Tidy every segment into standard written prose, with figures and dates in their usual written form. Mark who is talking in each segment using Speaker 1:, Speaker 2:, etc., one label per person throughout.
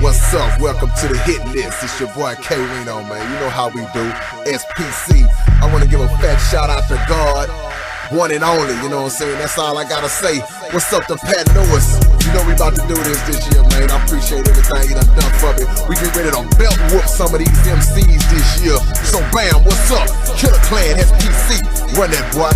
Speaker 1: What's up? Welcome to the hit list. It's your boy K-Rino, man. You know how we do. SPC. I want to give a fat shout out to God, one and only. You know what I'm saying? That's all I gotta say. What's up to Pat Lewis? You know we about to do this year, man. I appreciate everything you done for me. We get ready to belt whoop some of these MCs this year. So bam, what's up? Killer Clan, SPC. Run that, boy.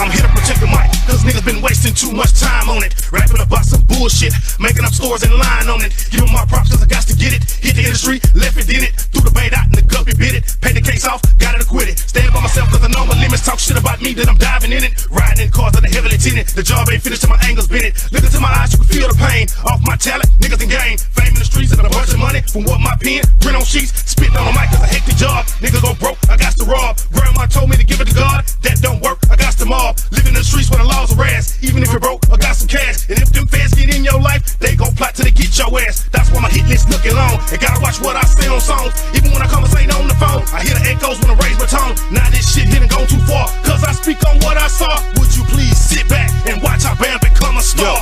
Speaker 2: I'm here to protect the mic, cause niggas been wasting too much time on it. Rapping about some bullshit, making up stores and lying on it. Give them my props cause I got to get it. Hit the industry, left it, did it. Threw the bait out in the guppy, bit it. Paid the case off, got it, quit it. Stand by myself cause I know my limits. Talk shit about me, then I'm diving in it. Riding in cars that are heavily tinted. The job ain't finished till my angles been it. Look into my eyes, you can feel the pain. Off my talent, niggas in game. Fame in the streets, I got a bunch of money from what my pen. Print on sheets, spitting on the mic cause I hate the job. Niggas go broke, I got to rob. Grandma told me to give it to God, that don't work, I got to mob. Living in the streets where the laws are ass. Even if you're broke, I got some cash. And if them fans get in your life, they gon' plot till they get your ass. That's why my hit list looking long. And gotta watch what I say on songs. Even when I conversate on the phone, I hear the echoes when I raise my tone. Now this shit hitting gone too far, cause I speak on what I saw. Would you please sit back and watch our band become a star?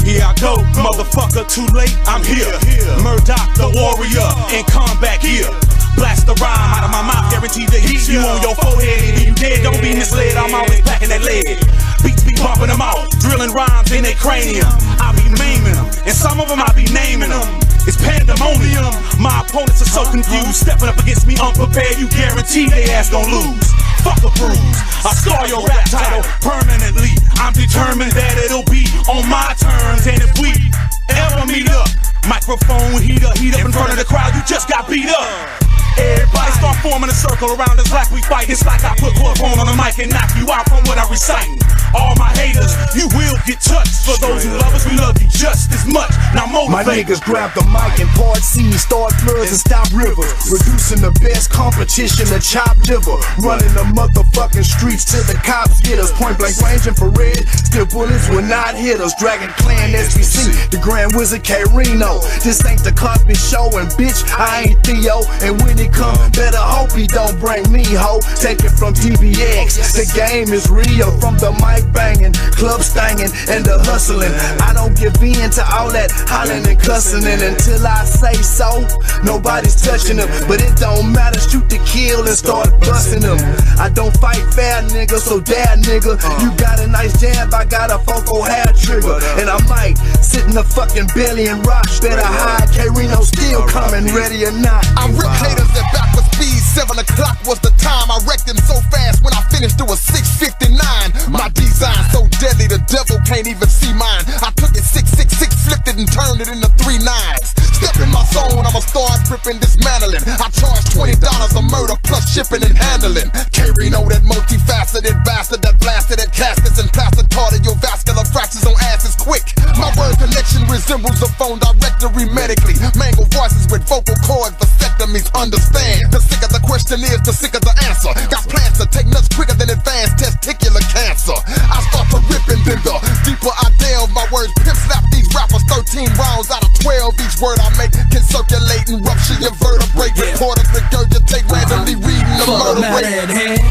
Speaker 3: Here I go, motherfucker, too late, I'm here. Murdoch, the warrior, in combat gear. Blast the rhyme out of my mouth, guaranteed to hit you on your forehead. Even you dead, don't be misled, I'm always packing that lead. Beats be bumping them out, drilling rhymes in their cranium. I be maiming them, and some of them I be naming them. It's pandemonium, my opponents are so confused. Stepping up against me unprepared, you guarantee they ass gon' lose. Fuck a bruise, I scar your rap title permanently. I'm determined that it'll be on my terms. And if we ever meet up, microphone heat up in front of the crowd, you just got beat up. Everybody start forming a circle around us like we fight. It's like I put chloroform on the mic and knock you out from what I recite. All my haters, you will get touched. For those who love us, we love you just as much. Now motivate.
Speaker 4: My niggas grab the mic and part seas, start floods and stop rivers. Reducing the best competition to chop liver. Running the motherfucking streets till the cops get us. Point blank range infrared, still bullets will not hit us. Dragon Clan SPC, the Grand Wizard K-Rino. This ain't the Cosby Show, and bitch, I ain't Theo. And when it come, better hope he don't bring me, ho. Take it from DBX, the game is real. From the mic banging, club stanging, and the hustling. I don't give in to all that hollering and cussing. And until I say so, nobody's touching them. But it don't matter, shoot to kill and start busting them. I don't fight fair, nigga, so dad, nigga. You got a nice jab, I got a Foco hair trigger. And I might sit in the fucking belly and rock. Better hide, K-Rino still coming, ready or not.
Speaker 1: I rip haters at backward speed. 7 o'clock was the time. I wrecked them so fast when I finished it was 6:59. My design so deadly the devil can't even see mine. I took it 666, flipped it and turned it into 3 9s. Step in my zone, I'ma start ripping, dismantling. I charge $20 a murder plus shipping and handling. K-Rino, that multifaceted bastard that blasted at caskets and plastered your vascular fractures on asses quick. My word connection resembles a phone directory medically. Mangle voices with vocal cords, vasectomies, understand. The sicker the question is, the sicker the answer. Got plans to take nuts quicker than advanced testicular cancer. I start to rip and then the deeper I delve, my words pimp slap these rappers 13 rounds out of 12. Each word I make can circulate and rupture your vertebrae. Reporters regurgitate randomly reading the murder rate.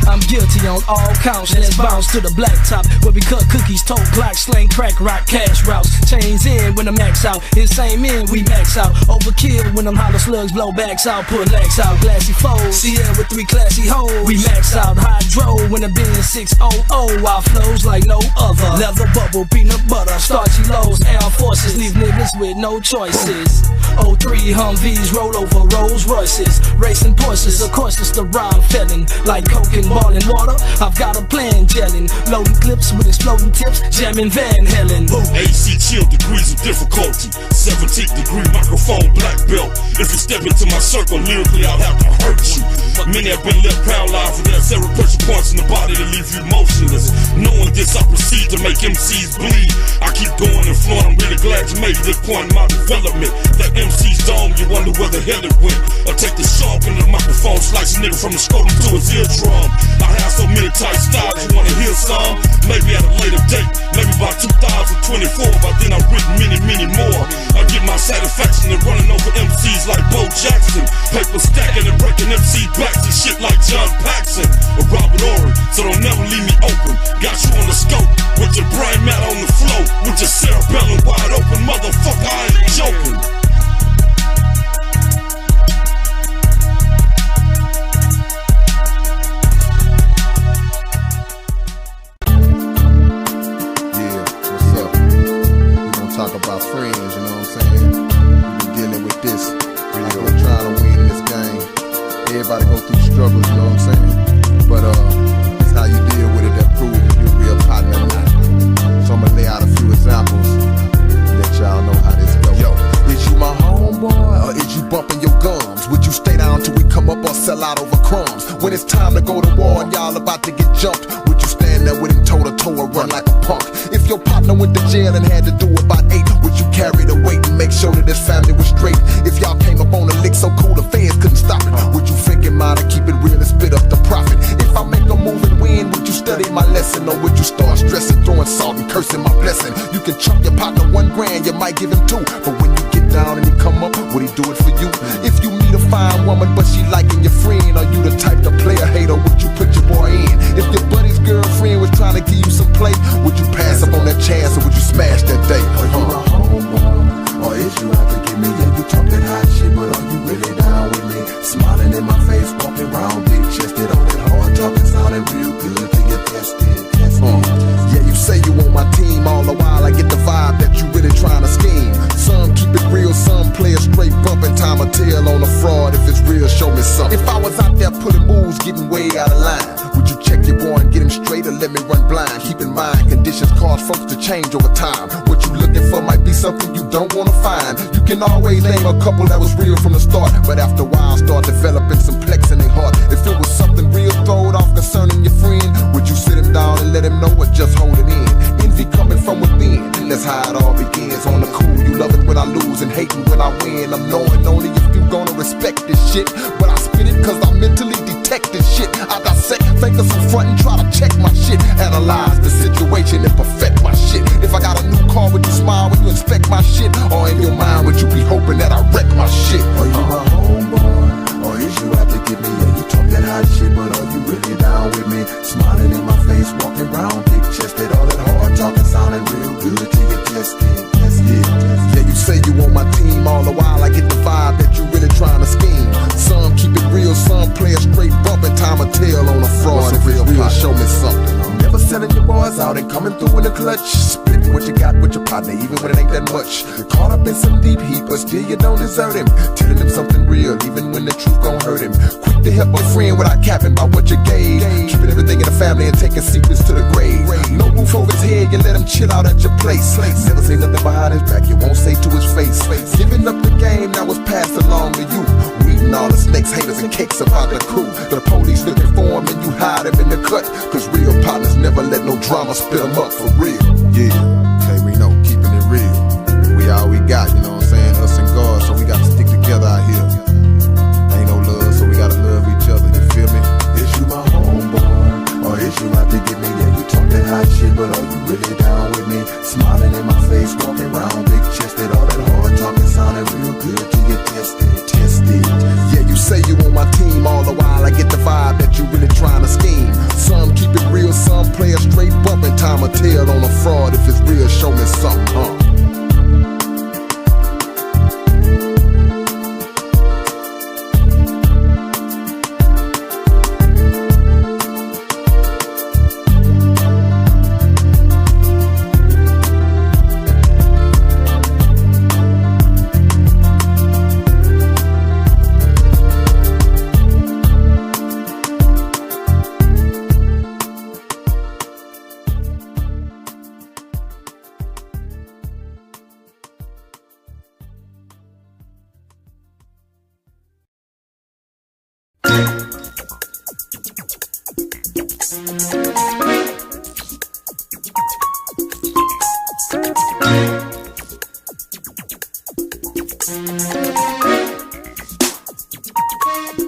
Speaker 5: I'm guilty on all counts. Let's bounce to the blacktop where we cut cookies, tote Glock, slang crack, rock, cash routes. Chains in when I max out, insane in we max out. Overkill when them hollow slugs blow backs out, put legs out, glassy foes. CL with 3 classy hoes. We max out hydro when the bin 600. Our flows like no other. Leather bubble, peanut butter, starchy lows, Air Forces leave niggas with no choices. 03 Humvees roll over Rolls Royces, racing Porsches. Of course it's the rhyme felon like coke and ballin' water. I've got a plan gelling, loading clips with exploding tips, jamming Van Helen.
Speaker 6: AC chill degrees of difficulty, 17th degree microphone black belt. If you step into my circle lyrically, I'll have to hurt you. Many have been left paralyzed for their several pressure points in the body to leave you motionless. Knowing this, I proceed to make MCs bleed. I keep going and flowing. I'm really glad you made this point in my development. That MC's dome, you wonder where the hell it went. I take the sharp into the microphone, slice a nigga from the scrotum to his eardrum. I have so many tight styles, you wanna hear some? Maybe at a later date, maybe by 2024. By then I've written many, many more. I get my satisfaction in running over MCs like Bo Jackson, paper stacking and breaking MC backs and shit like John Paxson or Robert Ory. So don't never leave me open. Got you on the scope with your brain mat on the floor, with your cerebellum wide open, motherfucker. I ain't joking.
Speaker 1: talk about friends, you know what I'm saying? We've been dealing with this. We're trying to win in this game. Everybody go through struggles, you know what I'm saying? But it's how you deal with it that proves if you're a real partner or not. So I'm gonna lay out a few examples and let y'all know how this goes. Yo, is you my homeboy or is you bumping your gums? Would you stay down till we come up or sell out over crumbs? When it's time to go to war and y'all about to get jumped, would you stand there with him toe to toe or run like a punk? If your partner went to jail and had to do about 8, would you carry the weight and make sure that his family was straight? If y'all came up on a lick so cool the feds couldn't stop it, would you fake it mine or keep it real and spit up the profit? If I make a move and win, would you study my lesson or would you start stressing, throwing salt and cursing my blessing? You can chunk your partner $1,000, you might give him 2, but when you get down and he come up, would he do it for you? If you meet a fine woman but she liking your friend, are you the type to play a hater? Would you put your boy in? If your buddy's girlfriend was trying to give you some play, would you pass up on that chance or would you smash that day?
Speaker 4: Are you my homeboy, or is you out to get me? Yeah, you talking hot shit, but are you really down with me? Smiling in my face, walking around big chested, all that hard talking sounding real good till you tested.
Speaker 1: Yeah, you say you on my team, all the while I get the vibe that you really trying to scheme. Some keep it real, some play a straight bumping, time or tell on a fraud. If it's real, show me something. If I was out there putting moves, getting way out of line, would you check your boy and get him straight or let me run blind? Keep in mind, conditions cause folks to change over time. What you looking for might be something you don't wanna find. You can always name a couple that was real from the start, but after a while start developing some plex in their heart. If it was something real throwed off concerning your friend, would you sit him down and let him know or just hold it in? Envy coming from within, that's how it all begins. On the cool, you love it when I lose and hating when I win. I'm knowing only if you gonna respect this shit, but I spit it cause I mentally detect this shit. I dissect fingers from front and try to check my shit, analyze the situation and perfect my shit. If I got a new car, would you smile when you inspect my shit? Or in your mind, would you be hoping that I wreck my shit?
Speaker 4: Are you my homeboy, or is you out to get me? Yeah, you talk that hot shit, but are you really down with me? Smiling in my face, walking around big chested, all that hard talking sounding real good till you tested.
Speaker 1: Yeah, you say you on my team, all the while I get the vibe that you really trying to scheme. Some keep it real, some play a straight bumping, time or tell on a fraud. If it's real, show me something.
Speaker 4: Never selling your boys out and coming through in the clutch. Splitting what you got with your partner, even when it ain't that much. You're caught up in some deep heat, but still you don't desert him. Telling him something real, even when the truth gon' hurt him. Quick to help a friend without capping by what you gave. Keeping everything in the family and taking secrets to the grave. No roof over his head, you let him chill out at your place. Never say nothing behind his back, you won't say to his face. Giving up the game that was passed along to you. Weeding all the snakes, haters, and cakes about the crew. The police looking for him and you hide him in the cut. Cause real partners never let no drama spit them up for real.
Speaker 1: Yeah, K-Rino, keeping it real. We all we got, you know what I'm saying? Us and God, so we got to stick together out here. Ain't no love, so we gotta love each other, you feel me?
Speaker 4: Is you my homeboy, or is you out to get me? Yeah, you talk that hot shit, but are you really down with me? Smiling in my face, walking around big chested, all that hard talking sounding real good till you tested.
Speaker 1: Yeah, you say you on my team, all the while I get the vibe that you really trying to scheme. Some keep it real, some play a straight bumping, time or tell on a fraud. If it's real, show me something,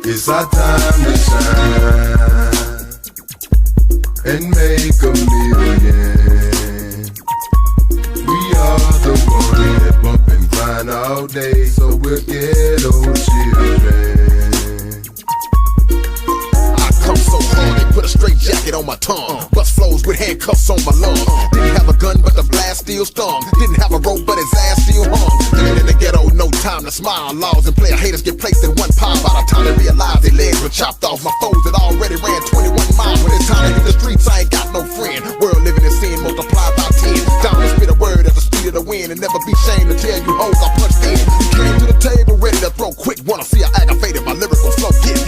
Speaker 4: It's our time to shine and make $1 million. We are the ones that bump and grind all day, so we're ghetto children.
Speaker 1: I come so hard, they put a straight jacket on my tongue. Bust flows with handcuffs on my lung. Didn't have a gun, but the blast still stung. Didn't have a rope, but his ass still hung. Living in the ghetto, no time to smile. Laws and player haters get placed in one pile. By the time they realize their legs were chopped off, my foes had already ran 21 miles. When it's time to hit the streets, I ain't got no friend. World living in sin, multiplied by 10. Down to spit a word at the speed of the wind, and never be shamed to tell you hoes I punched in. Came to the table ready to throw quick, wanna see I aggravated my lyrical flow. Get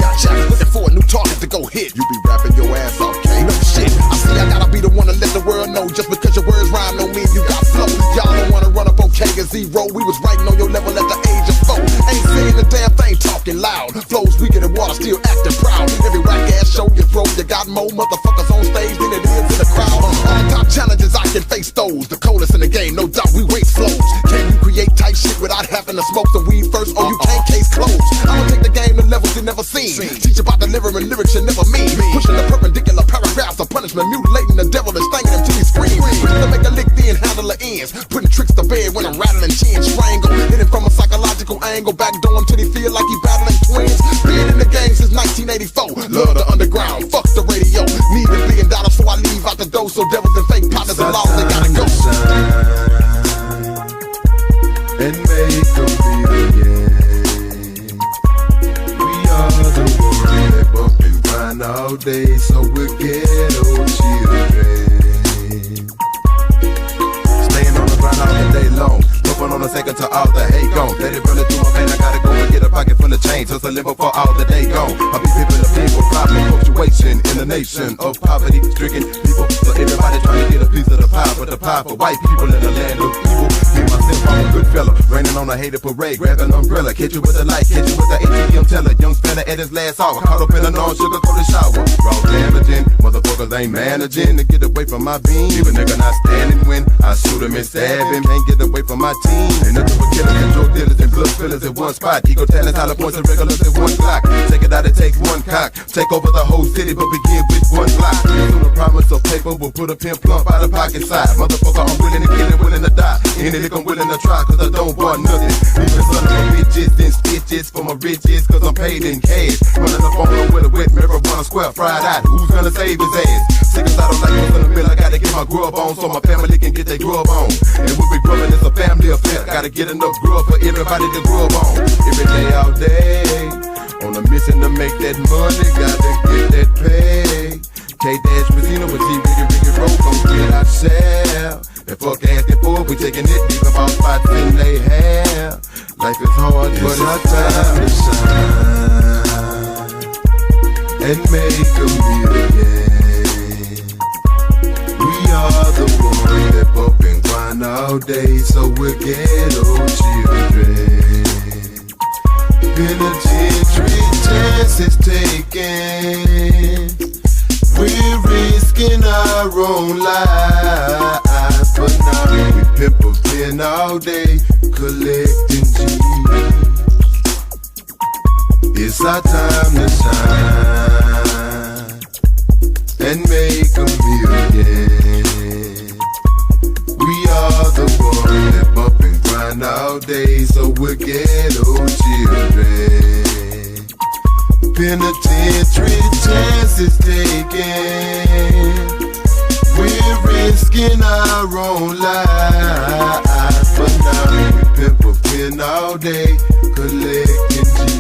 Speaker 1: looking for a new target to go hit. You be rapping your ass off, K. No shit. I see I gotta be the one to let the world know. Just because your words rhyme don't mean you got flow. Y'all don't wanna run up on K and zero. We was writing on your level at the age of 4. Ain't saying the damn thing, talking loud. Flows weaker than water, still acting proud. Every rap ass show you throw, you got more motherfuckers on stage than it is in the crowd. All top challenges, I can face those. The coldest in the game, no doubt we waste flows. Can you create tight shit without having to smoke the weed first? Or you can't case close. I'ma take the game to levels you never seen. Teach about delivering lyrics you never mean. Pushing the perpendicular paragraphs of punishment, mutilating the devil and stinging him till he scream. Pushing to make a lick then handle the ends. Putting tricks to bed when I'm rattling chins. Strangle, hitting from a psychological angle. Backdoor him till he feel like he battling twins. Been in the game since 1984. Love the underground, fuck the radio. Need $1 billion before I leave out the door. So devils and fake partners and laws, they gotta go.
Speaker 7: And make them feel again. We are the ones that bump and grind all day, so we're ghetto children. Staying on the grind all the day long. Moving on a second to all the hate gone. Let it run it through my vein, I gotta go and get a pocket full of change. Just a live before all the day gone. I be pimping the people, problem, fluctuation in the nation of poverty stricken people. So everybody trying to get a piece of the pie, but the pie for white people in the land of evil. Me myself, I'm a good fella, raining on a hater parade, grab an umbrella, catch you with a light, catch you with the ATM teller. Young fella at his last hour, caught up in a non-sugar coated shower. Raw damaging, motherfuckers ain't managing to get away from my beam. Leave a nigga not standing when I shoot him and stab him. Can't get away from my team. Ain't nothing but killers and drug dealers and blood fillers in one spot. Ego talents, hollow points and regulars in one block. Take it out, it takes one cock. Take over the whole city, but begin with one block. So the promise of paper will put a pin plump out of pocket side. Motherfucker, I'm willing to kill it, willing to die. Any lick I'm willing to try, cause I don't want nothing. Leaving son of a bitches and stitches for my riches, cause I'm paid in cash. Running up on them with a wet marijuana square fried out. Who's gonna save his ass? Sick as I don't like what's in the middle, I gotta get my grub on so my family can get their grub on. And when we grubbing, it's a family affair. Gotta get enough grub for everybody to grub on. Every day, all day, on a mission to make that money, gotta get that pay. K-Rino with G-Riggy Roll, gon' get our share. And fuck asking for it, we taking it deep about spots in they hair. Life is hard, but it's our time to shine and make a million. We are the ones that bump and grind all day, so we're ghetto children. Penitentiary chances taken. We're risking our own lives, but now we pimp a pen all day, collecting G's. It's our time to shine and make a million. We are the ones that bump and grind all day, so we're ghetto children. Penitentiary chances taken. We're risking our own lives, but now we pimp a pen all day, collecting G's.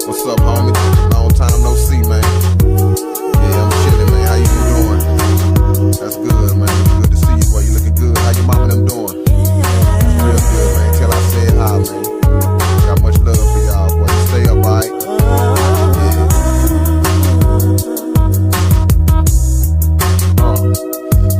Speaker 1: What's up, homie? Long time no see, man. Yeah, I'm chillin', man. How you doing? That's good, man. Good to see you, boy. You looking good. How your mama and them doing? Real good, man. Till I said hi, man. Got much love for y'all, boy. Stay up, alright? Yeah.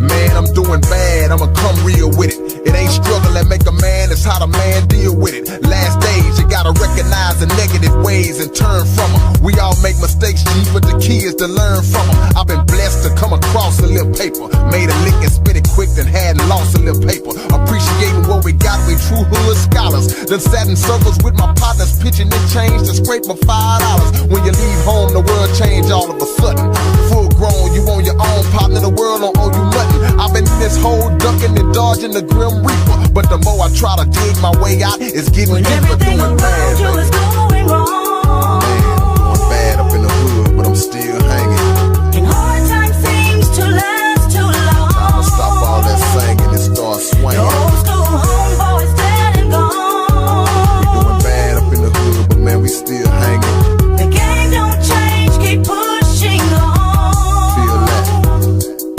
Speaker 1: Man, I'm doing bad. I'ma come real with it. It ain't struggle that make a man, it's how the man deal with it. Last days, you gotta recognize the negative ways and turn from them. We all make mistakes, G, but the key is to learn from them. I've been blessed to come across a little paper. Made a lick and spit it quick, then hadn't lost a little paper. Appreciating what we got, we true 2 hood scholars. Done sat in circles with my partners, pitching and change to scrape my $5. When you leave home, the world change all of a sudden. Full grown, you on your own, partner, the world don't owe you nothing. I've been in this hole ducking and dodging the grim reaper, but the more I try to dig my way out, it's getting deeper.
Speaker 8: Everything around you is going wrong.
Speaker 1: Man, I'm doing bad up in the hood, but I'm still hanging.
Speaker 8: And hard times seems to last too long.
Speaker 1: Time to stop all that singing and start swinging.
Speaker 8: The old school homeboys dead and gone.
Speaker 1: We doing bad up in the hood, but man, we still hanging.
Speaker 8: The game don't change, keep pushing on.
Speaker 1: Feel that?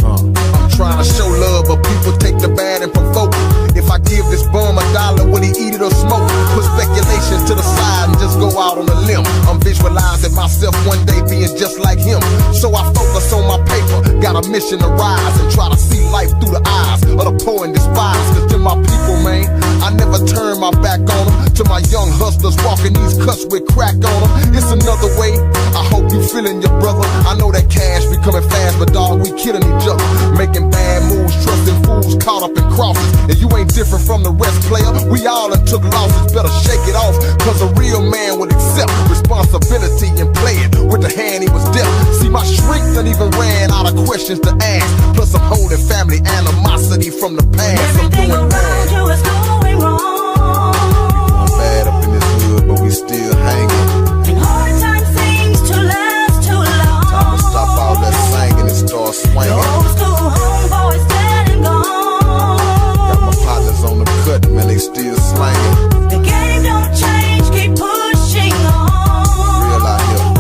Speaker 1: I'm trying to show love, but people take the bad and provoke it. If I give this bum $1, will he eat it or smoke? Put speculations to the side and just go out on a limb. I'm visualizing myself one day being just like him. So I focus on my paper, got a mission to rise and try to see life through the eyes of the poor and despised. Cause to my people, man, I never turn my back on them. To my young hustlers walking these cuts with crack on them, it's another way. I hope you feeling your brother. I know that cash be coming fast, but dog, we killing each other. Making bad moves, trusting fools caught up in crosses. And you ain't different from the rest, player. We all done took losses, better shake it off. Cause a real man would accept responsibility and play it with the hand he was dealt. See, my shrink done even ran out of questions to ask. Plus I'm holding family animosity from the past.
Speaker 8: Everything around you is going wrong.
Speaker 1: We doing bad up in this hood, but we still hanging.
Speaker 8: And hard times seems to last too long.
Speaker 1: Time to stop all that singing and start
Speaker 8: The
Speaker 1: swinging.
Speaker 8: old school homeboys dead and gone.
Speaker 1: Got my partners on the cut, man, they still slanging.
Speaker 8: The game don't change, keep pushing on.
Speaker 1: Real out here.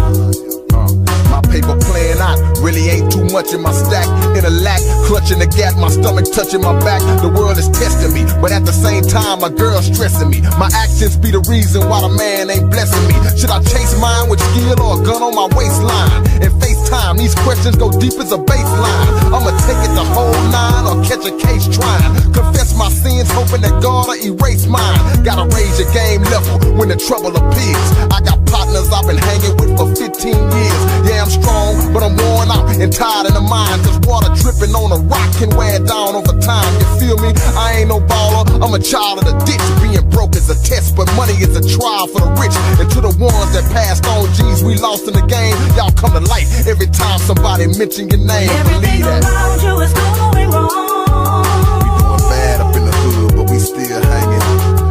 Speaker 1: My paper playing out, really ain't too much in my stack. In a lack, clutching the gap, my stomach touching my back. The world is testing me, but at the same time, my girl's stressing me. My actions be the reason why the man ain't blessing me. Should I chase mine with skill or a gun on my waistline? In FaceTime, these questions go deep as a baseline. I'ma take it the whole 9 or catch a case trying. Confess my sins, hoping that God will erase mine. Gotta raise your game level when the trouble appears. I got partners I've been hanging with for 15 years. Yeah, I'm strong, but I'm worn out and tired in the mind. Cause water dripping on a rock can wear down over time. You feel me? I ain't no baller, I'm a child of the ditch. Being broke is a test, but money is a trial for the rich. And to the ones that passed on, G's we lost in the game, y'all come to light every time somebody mention your name.
Speaker 8: Everything
Speaker 1: Believe that.
Speaker 8: around you is going wrong.
Speaker 1: We doing bad up in the hood, but we still hanging.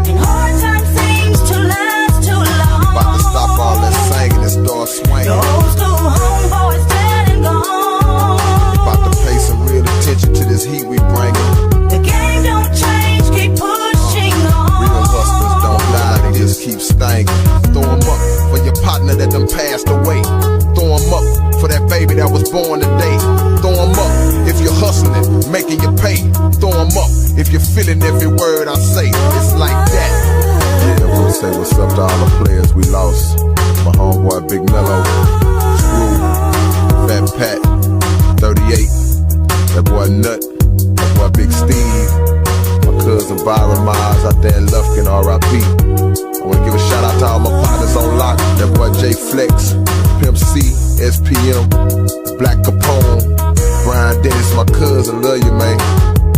Speaker 8: And hard times seems to last too long.
Speaker 1: About to stop all that singing and start
Speaker 8: The
Speaker 1: swinging.
Speaker 8: old school homeboys dead and gone.
Speaker 1: About to pay some real attention to this heat we bringing.
Speaker 8: The game don't change, keep pushing on.
Speaker 1: Real hustlers don't lie, they just keep stinging. Throw 'em up for your partner that done passed away. Throw 'em up for that baby that was born today. Throw 'em up if you're hustling, making your pay. Throw 'em up if you're feeling every word I say. It's like that. Yeah, I wanna say what's up to all the players we lost. My homeboy Big Mello, Screw, Fat Pat, 38, that boy Nut, that boy Big Steve, my cousin Byron Miles out there in Lufkin, R.I.P. I wanna give a shout out to all my partners on lock, that boy J Flex, Pimp C, SPM, Black Capone, Brian Dennis, my cousin, love you, man.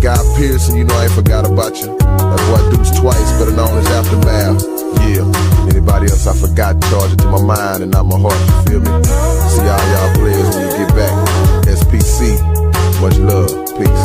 Speaker 1: Guy Pearson, you know I ain't forgot about you. That boy Deuce Twice, better known as Aftermath. Yeah, anybody else I forgot, charge it to my mind and not my heart, you feel me? See all y'all players when you get back. SPC, much love, peace.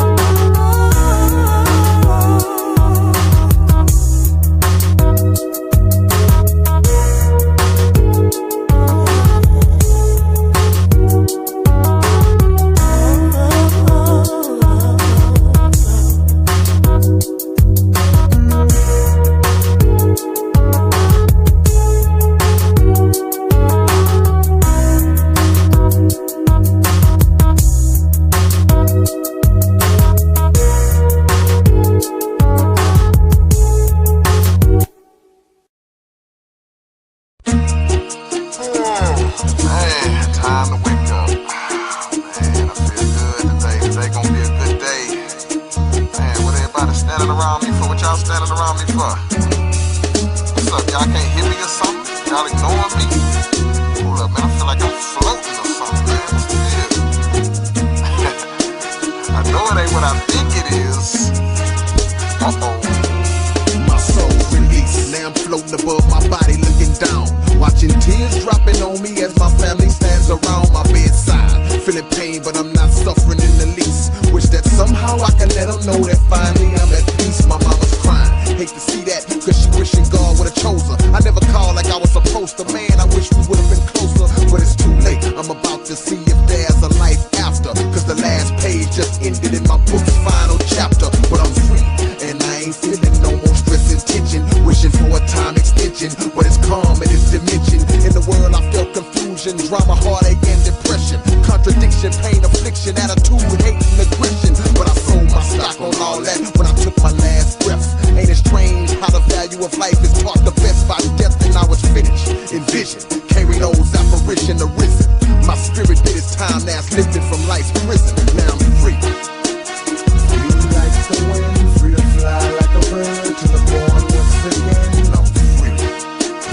Speaker 1: My soul Sitting above my body looking down, watching tears dropping on me as my family stands around my bedside. Feeling pain, but I'm not suffering in the least. Wish that somehow I can let them know that finally I'm at peace. My mama's crying, hate to see that, cause she wishing God would've chose her. I never called like I was supposed to, man, I wish we would've been closer. But it's too late, I'm about to see if there's a life after. Cause the last page just ended in my book's final chapter. But I'm free, and I ain't feeling no more stress and tension. Wishing for a time extension, but it's calm in its dimension. In the world I felt confusion, drama, heartache, and depression. Contradiction, pain, affliction, attitude, hate, and aggression. But I sold my stock on all that when I took my last breath. Ain't it strange how the value of life is taught the best by death? And I was finished, envisioned, K-Rino's apparition arisen. My spirit did its time, now it's lifted from life's prison. Now I'm free.
Speaker 7: Free like the wind, free to fly like a bird to the born once again. I'm free.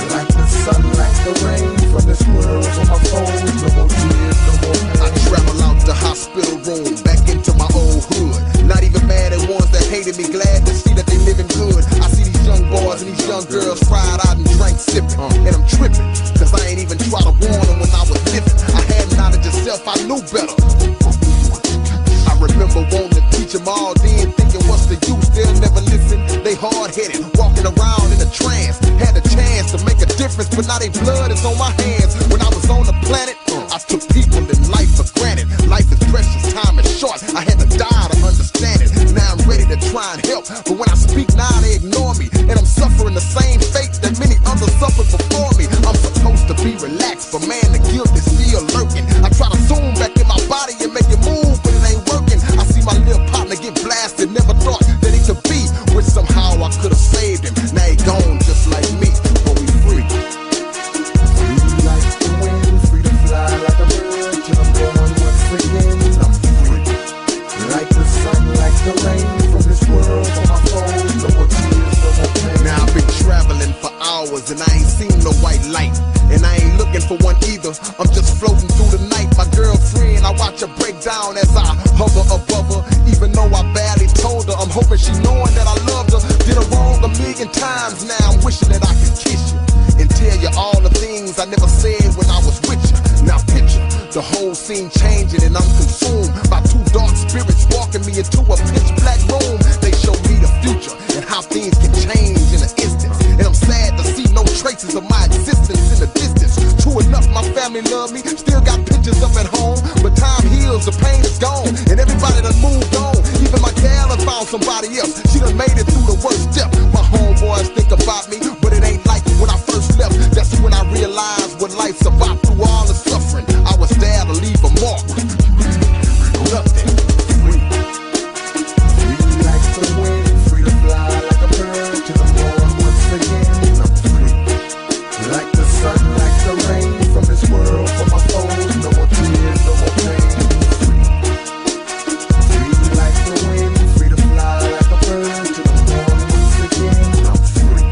Speaker 7: Like the sun, like the rain from this world on my phone. No more tears, no more pain.
Speaker 1: I travel out the hospital room, back into my old hood. Not even mad at ones that hated me, glad to see that they living good. I see these young boys and these young girls fried out and drank sipping. And I'm tripping, cause I ain't even try to warn them when I was living. I had knowledge of self, I knew better. I remember wanting to teach them all, then thinking what's the use, they'll never listen. They hard-headed, walking around in a trance. Had a chance to make a difference, but now they blood is on my hands. When I was on the planet, I took people and life for granted. Life is precious, time is short, I had to die to understand it. Now I'm ready to try and help, but when I speak now they ignore me. And I'm suffering the same fate that many others suffered before me. I'm supposed to be relaxed, but man, the guilt is still lurking. I try to zoom back in my body and make it move, but it ain't working. I see my little partner get blasted, never thought that he could be, which somehow I could have saved him. Now he gone just like me, but we free.
Speaker 7: Free like the wind, free to fly like a bird to the born once again. I'm free. Like the sun, like the rain from this world on my phone. No more tears, no more pain.
Speaker 1: Now I've been traveling for hours and I ain't seen no white light. And I ain't looking for one either, I'm just floating through the night. My girlfriend, I watch her break down as I hover above her. Even though I barely told her, I'm hoping she knowing that I loved her. Did her wrong a million times, now I'm wishing that I could kiss you and tell you all the things I never said when I was with you. Now picture the whole scene changing and I'm consumed by two dark spirits walking me into a pitch black room. They show me the future and how things can change in an instant. And I'm sad to see no traces of my existence in the distance. True enough, my family love me, still got pictures up at home. But time heals, the pain is gone, and everybody done moved on. Even my gal has found somebody else, she done made it through the worst step. My homeboys think about me, but it ain't like when I first left. That's when I realized what life's about. Through all the suffering, I was there to leave a mark. Nothing.
Speaker 7: Free like the wind, free to fly like a bird to the morn once again. I'm free. Like the sun, like the rain from this world for my foes. No more tears, no more pain. Free. Free like the wind, free to fly like a bird to the morn once again. I'm free.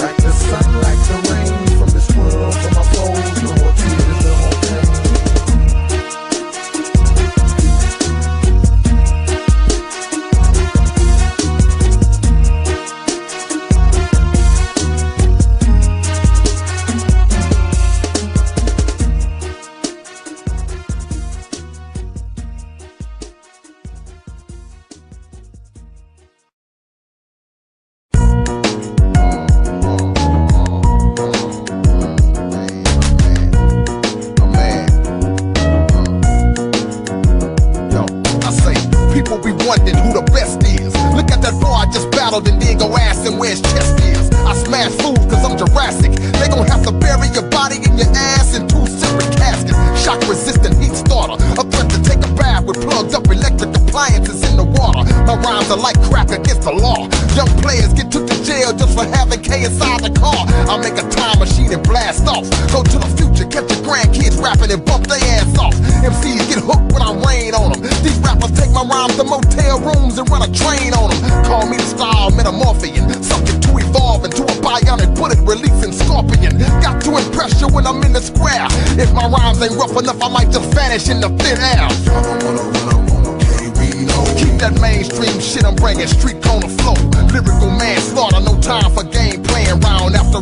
Speaker 7: Like the sun, like the rain from this world for my foes. No more tears, no more pain.
Speaker 1: Wondering who the best is. Look at that boy I just battled and then go ask him where his chest is. I smash fools cause I'm Jurassic. They gon' have to bury your body in your ass in 2 separate caskets. Shock resistant heat starter, a threat to take a bath with plugged up electric appliances in the water. My rhymes are like crack against the law. Young players get took to jail just for having K inside the car. I'll make a time machine and blast off. Go to the future, catch your grandkids rapping and bump their ass off. MCs get hooked when I rain on them. These rappers take my rhymes to motel rooms and run a train on them. Call me the style metamorphian, something to evolve into a bionic bullet releasing scorpion. Got to impress you when I'm in the square. If my rhymes ain't rough enough, I might just vanish in the thin air. Keep that mainstream shit, I'm bringing street on the flow. Lyrical manslaughter, no time for game playing round after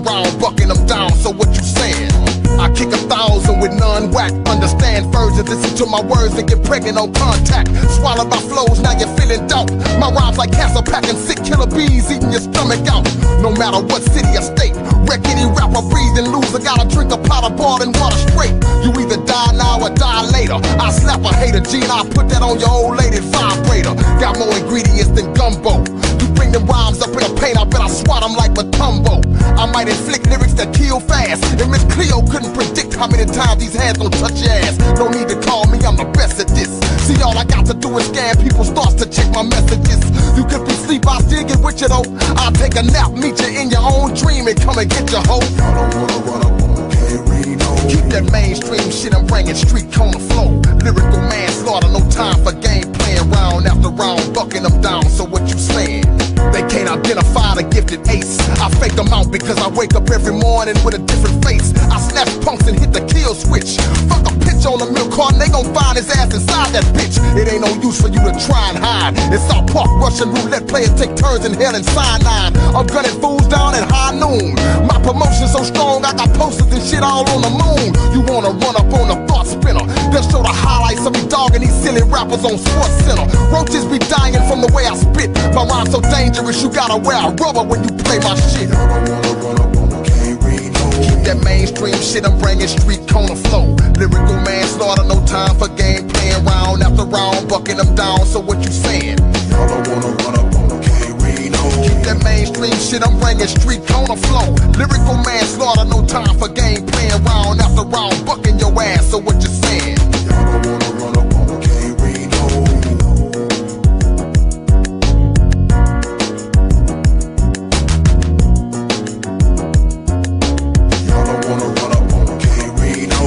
Speaker 1: to my words and get pregnant on contact. Swallowed my flows, now you're feeling doubt. My rhymes like cancer packing sick killer bees, eating your stomach out. No matter what city or state, wreck any rapper, breathe and lose. I gotta drink a pot of ball and water straight. You either die now or die later. I slap a hater, G, and I put that on your old lady vibrator. Got more ingredients than gumbo. You bring them rhymes up in a paint, I bet I swat them like Matumbo. I might inflict lyrics that kill fast, and Miss Cleo couldn't predict how many times these hands gon' touch your ass. No need to call me, I'm the best at this. See, all I got to do is scan people's thoughts to check my messages. You could be asleep, I'll still get with you though. I'll take a nap, meet you in your own dream, and come and get your hoe.
Speaker 7: Y'all don't wanna run up on K-Rino.
Speaker 1: Keep that mainstream shit, I'm bringing street corner flow. Lyrical manslaughter, no time for game playing round after round, bucking them down, so what you saying? They can't identify the gifted ace. I fake them out because I wake up every morning with a different face. I snatch punks and hit the kill switch. Fuck a pitch on the milk carton, they gon' find his ass inside that bitch. It ain't no use for you to try and hide. It's South Park, Russian roulette players take turns in hell and cyanide. I'm gunning fools down at high noon. My promotion's so strong, I got posters and shit all on the moon. You wanna run up on the thought spinner? They'll show the highlights of me dogging these silly rappers on Sports Center. Roaches be dying from the way I spit. My rhyme's so dangerous, you gotta wear a rubber when you play my shit.
Speaker 7: Y'all don't wanna run up on K-Rino.
Speaker 1: Keep that mainstream shit, I'm bringing street corner flow. Lyrical manslaughter, no time for game playing round after round, bucking them down, so what you saying?
Speaker 7: Y'all don't wanna run up on K-Rino.
Speaker 1: Keep that mainstream shit, I'm bringing street corner flow. Lyrical manslaughter, no time for game playing round after round, bucking your ass, so what you saying?
Speaker 7: Y'all don't wanna run up on K-Rino. Y'all don't wanna run up on K-Rino.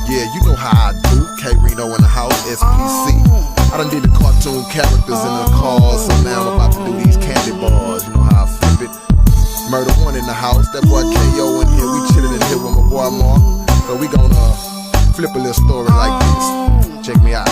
Speaker 7: Yeah, you know how I do. K-Rino in the house, SPC. I done did the cartoon characters in the cars, so now I'm about to do these candy bars. You know how I flip it. Murder One in the house, that boy K.O. in here. We chillin' in here with my boy Mark. So we gonna flip a little story like this. Check me out.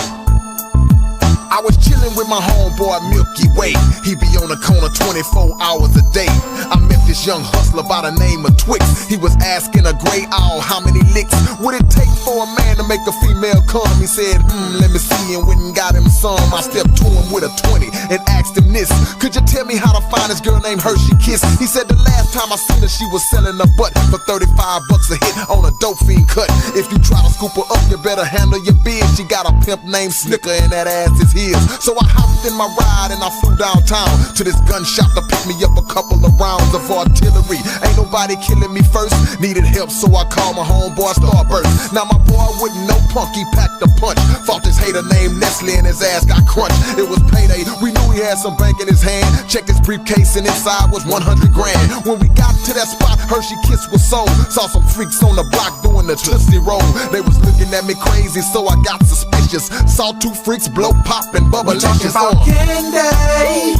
Speaker 7: I was chillin' with my homeboy Milky Way. He be on the corner 24 hours a day. I met this young hustler by the name of Twix. He was asking a gray owl how many licks would it take for a man to make a female come. He said, let me see, and went and got him some. I stepped to him with a 20 and asked him this: could you tell me how to find this girl named Hershey Kiss? He said the last time I seen her, she was selling her butt for $35 a hit on a dope fiend cut. If you try to scoop her up, you better handle your biz. She got a pimp named Snicker and that ass is his. So I hopped in my ride and I flew downtown to this gun shop to pick me up a couple of rounds of artillery. Ain't nobody killing me first, needed help, so I called my homeboy Starburst. Now my boy wouldn't know punk, he packed a punch. Fought this hater named Nestle and his ass got crunched. It was payday, we knew he had some bank in his hand. Checked his briefcase and inside was 100 grand. When we got to that spot, Hershey Kiss was sold. Saw some freaks on the block doing the Tootsie Roll. They was looking at me crazy, so I got suspicious. Saw two freaks blow pop and bubble.
Speaker 4: Talking about candy.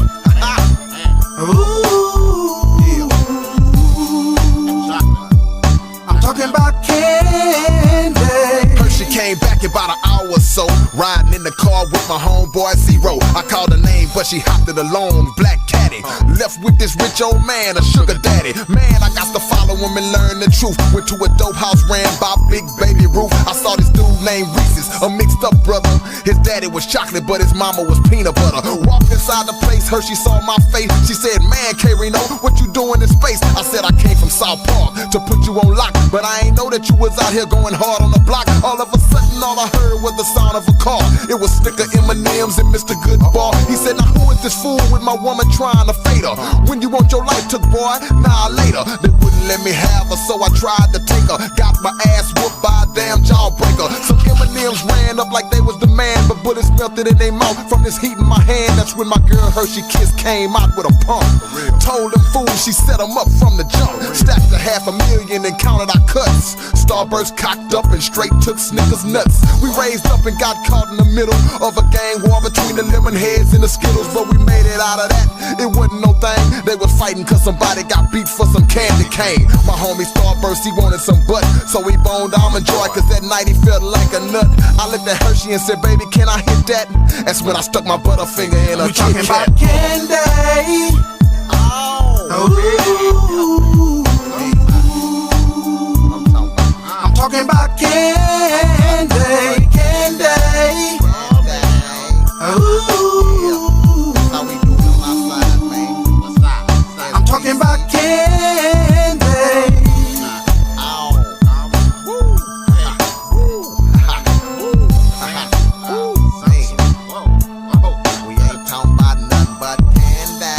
Speaker 4: Ooh.
Speaker 1: Yeah.
Speaker 4: I'm talking about candy.
Speaker 1: Hershey came back about an hour or so, riding in the car with my homeboy Zero. I called her name, but she hopped it alone. Black caddy, left with this rich old man, a sugar daddy. Man, I got to follow him and learn the truth. Went to a dope house ran by Big Baby Ruth. I saw this dude named Reese's, a mixed up brother. His daddy was chocolate, but his mama was peanut butter. Walked inside the place, Hershey saw my face. She said, man, K-Rino, what you doing in space? I said, I came from South Park to put you on lock, but I ain't know that you was out here going hard on the block. All of a sudden, all I heard was the sound of a car. It was Snicker, M&M's, and Mr. Goodbar. He said, now who is this fool with my woman trying to fade her? When you want your life took, boy, nah, later. They wouldn't let me have her, so I tried to take her. Got my ass whooped by a damn jawbreaker. Some M&M's ran up like they was the man, but bullets melted in their mouth from this heat in my hand. That's when my girl Hershey Kiss came out with a pump. Told them fools she set them up from the jump. Stacked a $500,000 and counted our cuts. Starburst cocked up and straight took Snickers nuts. We raised up and got caught in the middle of a gang war between the lemon heads and the Skittles, but we made it out of that. It wasn't no thing. They was fighting cause somebody got beat for some candy cane. My homie Starburst, he wanted some butt, so he boned Almond Joy cause that night he felt like a nut. I looked at Hershey and said, baby, can I hit that? That's when I stuck my butterfinger in a Kit Kat.
Speaker 4: Candy. I'm talking about candy, candy. I'm talking about candy.
Speaker 1: We ain't talking about nothing but candy.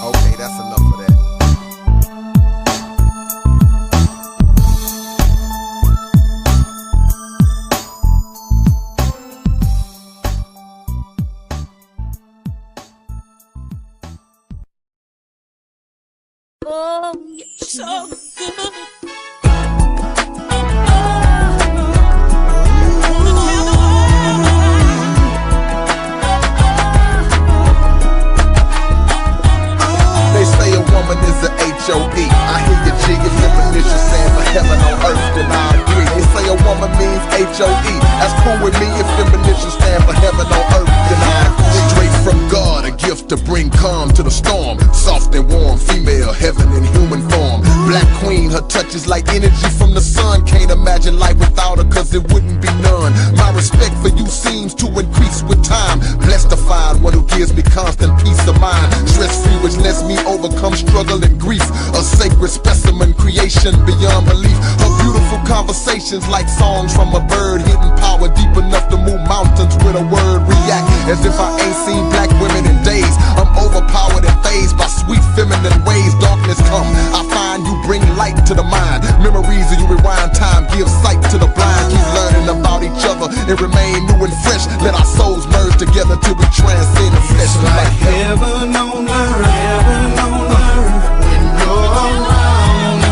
Speaker 1: Okay, that's enough of that.
Speaker 8: Oh, you're so good.
Speaker 1: They say a woman is a H.O.E. I hear your G if definition stand for heaven on earth, then I agree. They say a woman means H.O.E. That's cool with me if definition stand for heaven on earth, then I agree. Straight from God, a gift to bring calm to the storm. Soft and warm, female, heaven in human form. Black queen, her touch is like energy from the sun. Can't imagine life without her cause it wouldn't be none. My respect for you seems to increase with time. Blessed to find one who gives me constant peace of mind. Stress-free which lets me overcome struggle and grief. A sacred specimen, creation beyond belief. Her beautiful conversations like songs from a bird. Hidden power deep enough to move mountains with a word. React as if I ain't seen black women in days. I'm overpowered and fazed by sweet feminine ways. Darkness come, I find you bring light to the mind. Memories of you rewind time, give sight to the blind. Keep learning about each other and remain new and fresh. Let our souls merge together till we transcend the flesh.
Speaker 4: Like heaven on earth, heaven on earth. When you're around,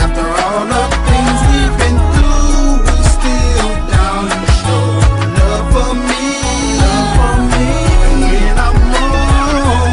Speaker 4: after all the things we've been through, we're still down and show love for me, love for me. And when I'm wrong,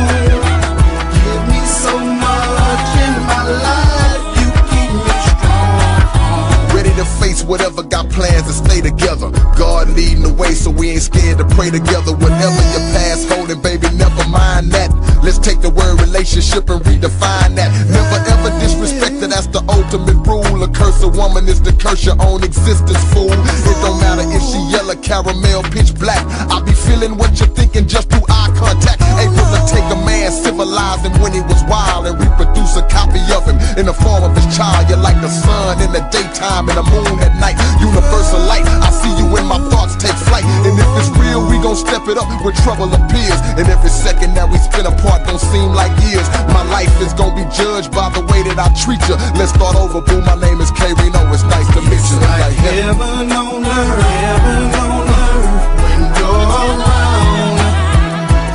Speaker 4: give me so much in my life, you keep me strong.
Speaker 1: Ready to face whatever, got plans to stay together. God leading the way so we ain't scared to pray together. Whatever your past holding, baby, never mind that. Let's take the word relationship and redefine that. Never ever disrespect her, that's the ultimate rule. A curse a woman is to curse your own existence, fool. It don't matter if she yellow, caramel, pitch black. I be feeling what you're thinking just through eye contact. Able to take a man, civilize him when he was wild, and reproduce a copy of him in the form of his child. You're like the sun in the daytime and the moon at night. Universal light, I see you when my thoughts take flight. And if it's real, we gon' step it up when trouble appears. And every second that we spend apart don't seem like years. My life is gon' be judged by the way that I treat you. Let's start over, boo, my name is K-Rino. It's nice to meet you.
Speaker 4: Like heaven on earth, heaven on earth. When you're around,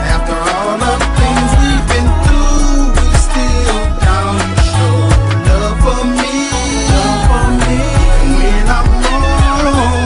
Speaker 4: after all the things we've been through, we still down to show love for me, love for me. And when I'm wrong,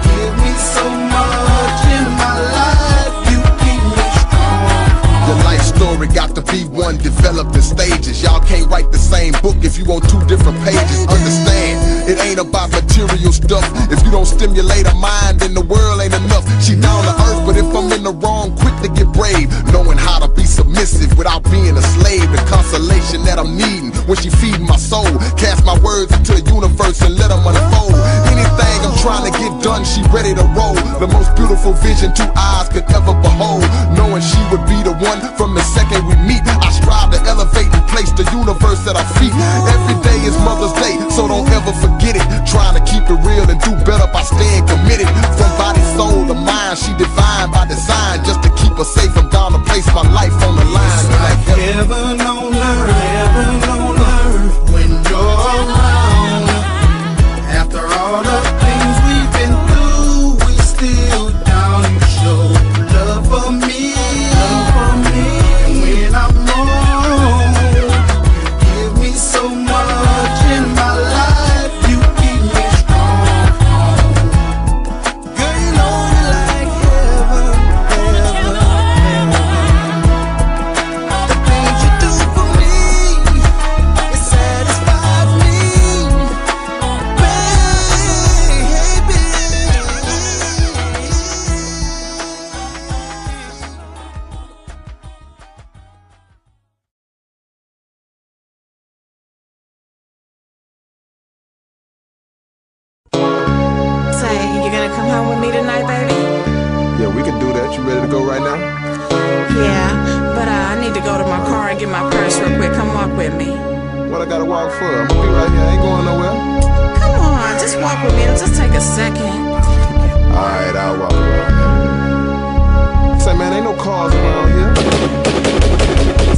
Speaker 4: give me so much in my life, you keep me strong.
Speaker 1: Your life story got to be one developed in stages. Y'all can't write the same book if you on two different pages. Understand, it ain't about material stuff. If you don't stimulate a mind, then the world ain't enough. She down to earth, but if I'm in the wrong, quick to get brave. Knowing how to be submissive without being a slave. The consolation that I'm needing when she feeding my soul. Cast my words into the universe and let them unfold. Anything I'm trying to get done, she ready to roll. The most beautiful vision two eyes could ever behold. Knowing she would be the one from the second we meet. I strive to elevate and place the universe at our feet. Every day is Mother's Day, so don't ever forget it. Trying to keep it real and do better by staying committed. From body, soul to mind, she divine by design. Just to keep her safe, I'm down to place my life on the line.
Speaker 4: Like heaven on earth, heaven on earth. When you're around,
Speaker 9: come home with me tonight, baby?
Speaker 1: Yeah, we can do that. You ready to go right now?
Speaker 9: Yeah, but I need to go to my car and get my purse real quick. Come walk with me.
Speaker 1: What I gotta walk for? I'm gonna be right here. I ain't going nowhere.
Speaker 9: Come on, just walk with me. It'll just take a second.
Speaker 1: Alright, I'll walk around here. Say, man, ain't no cars around here.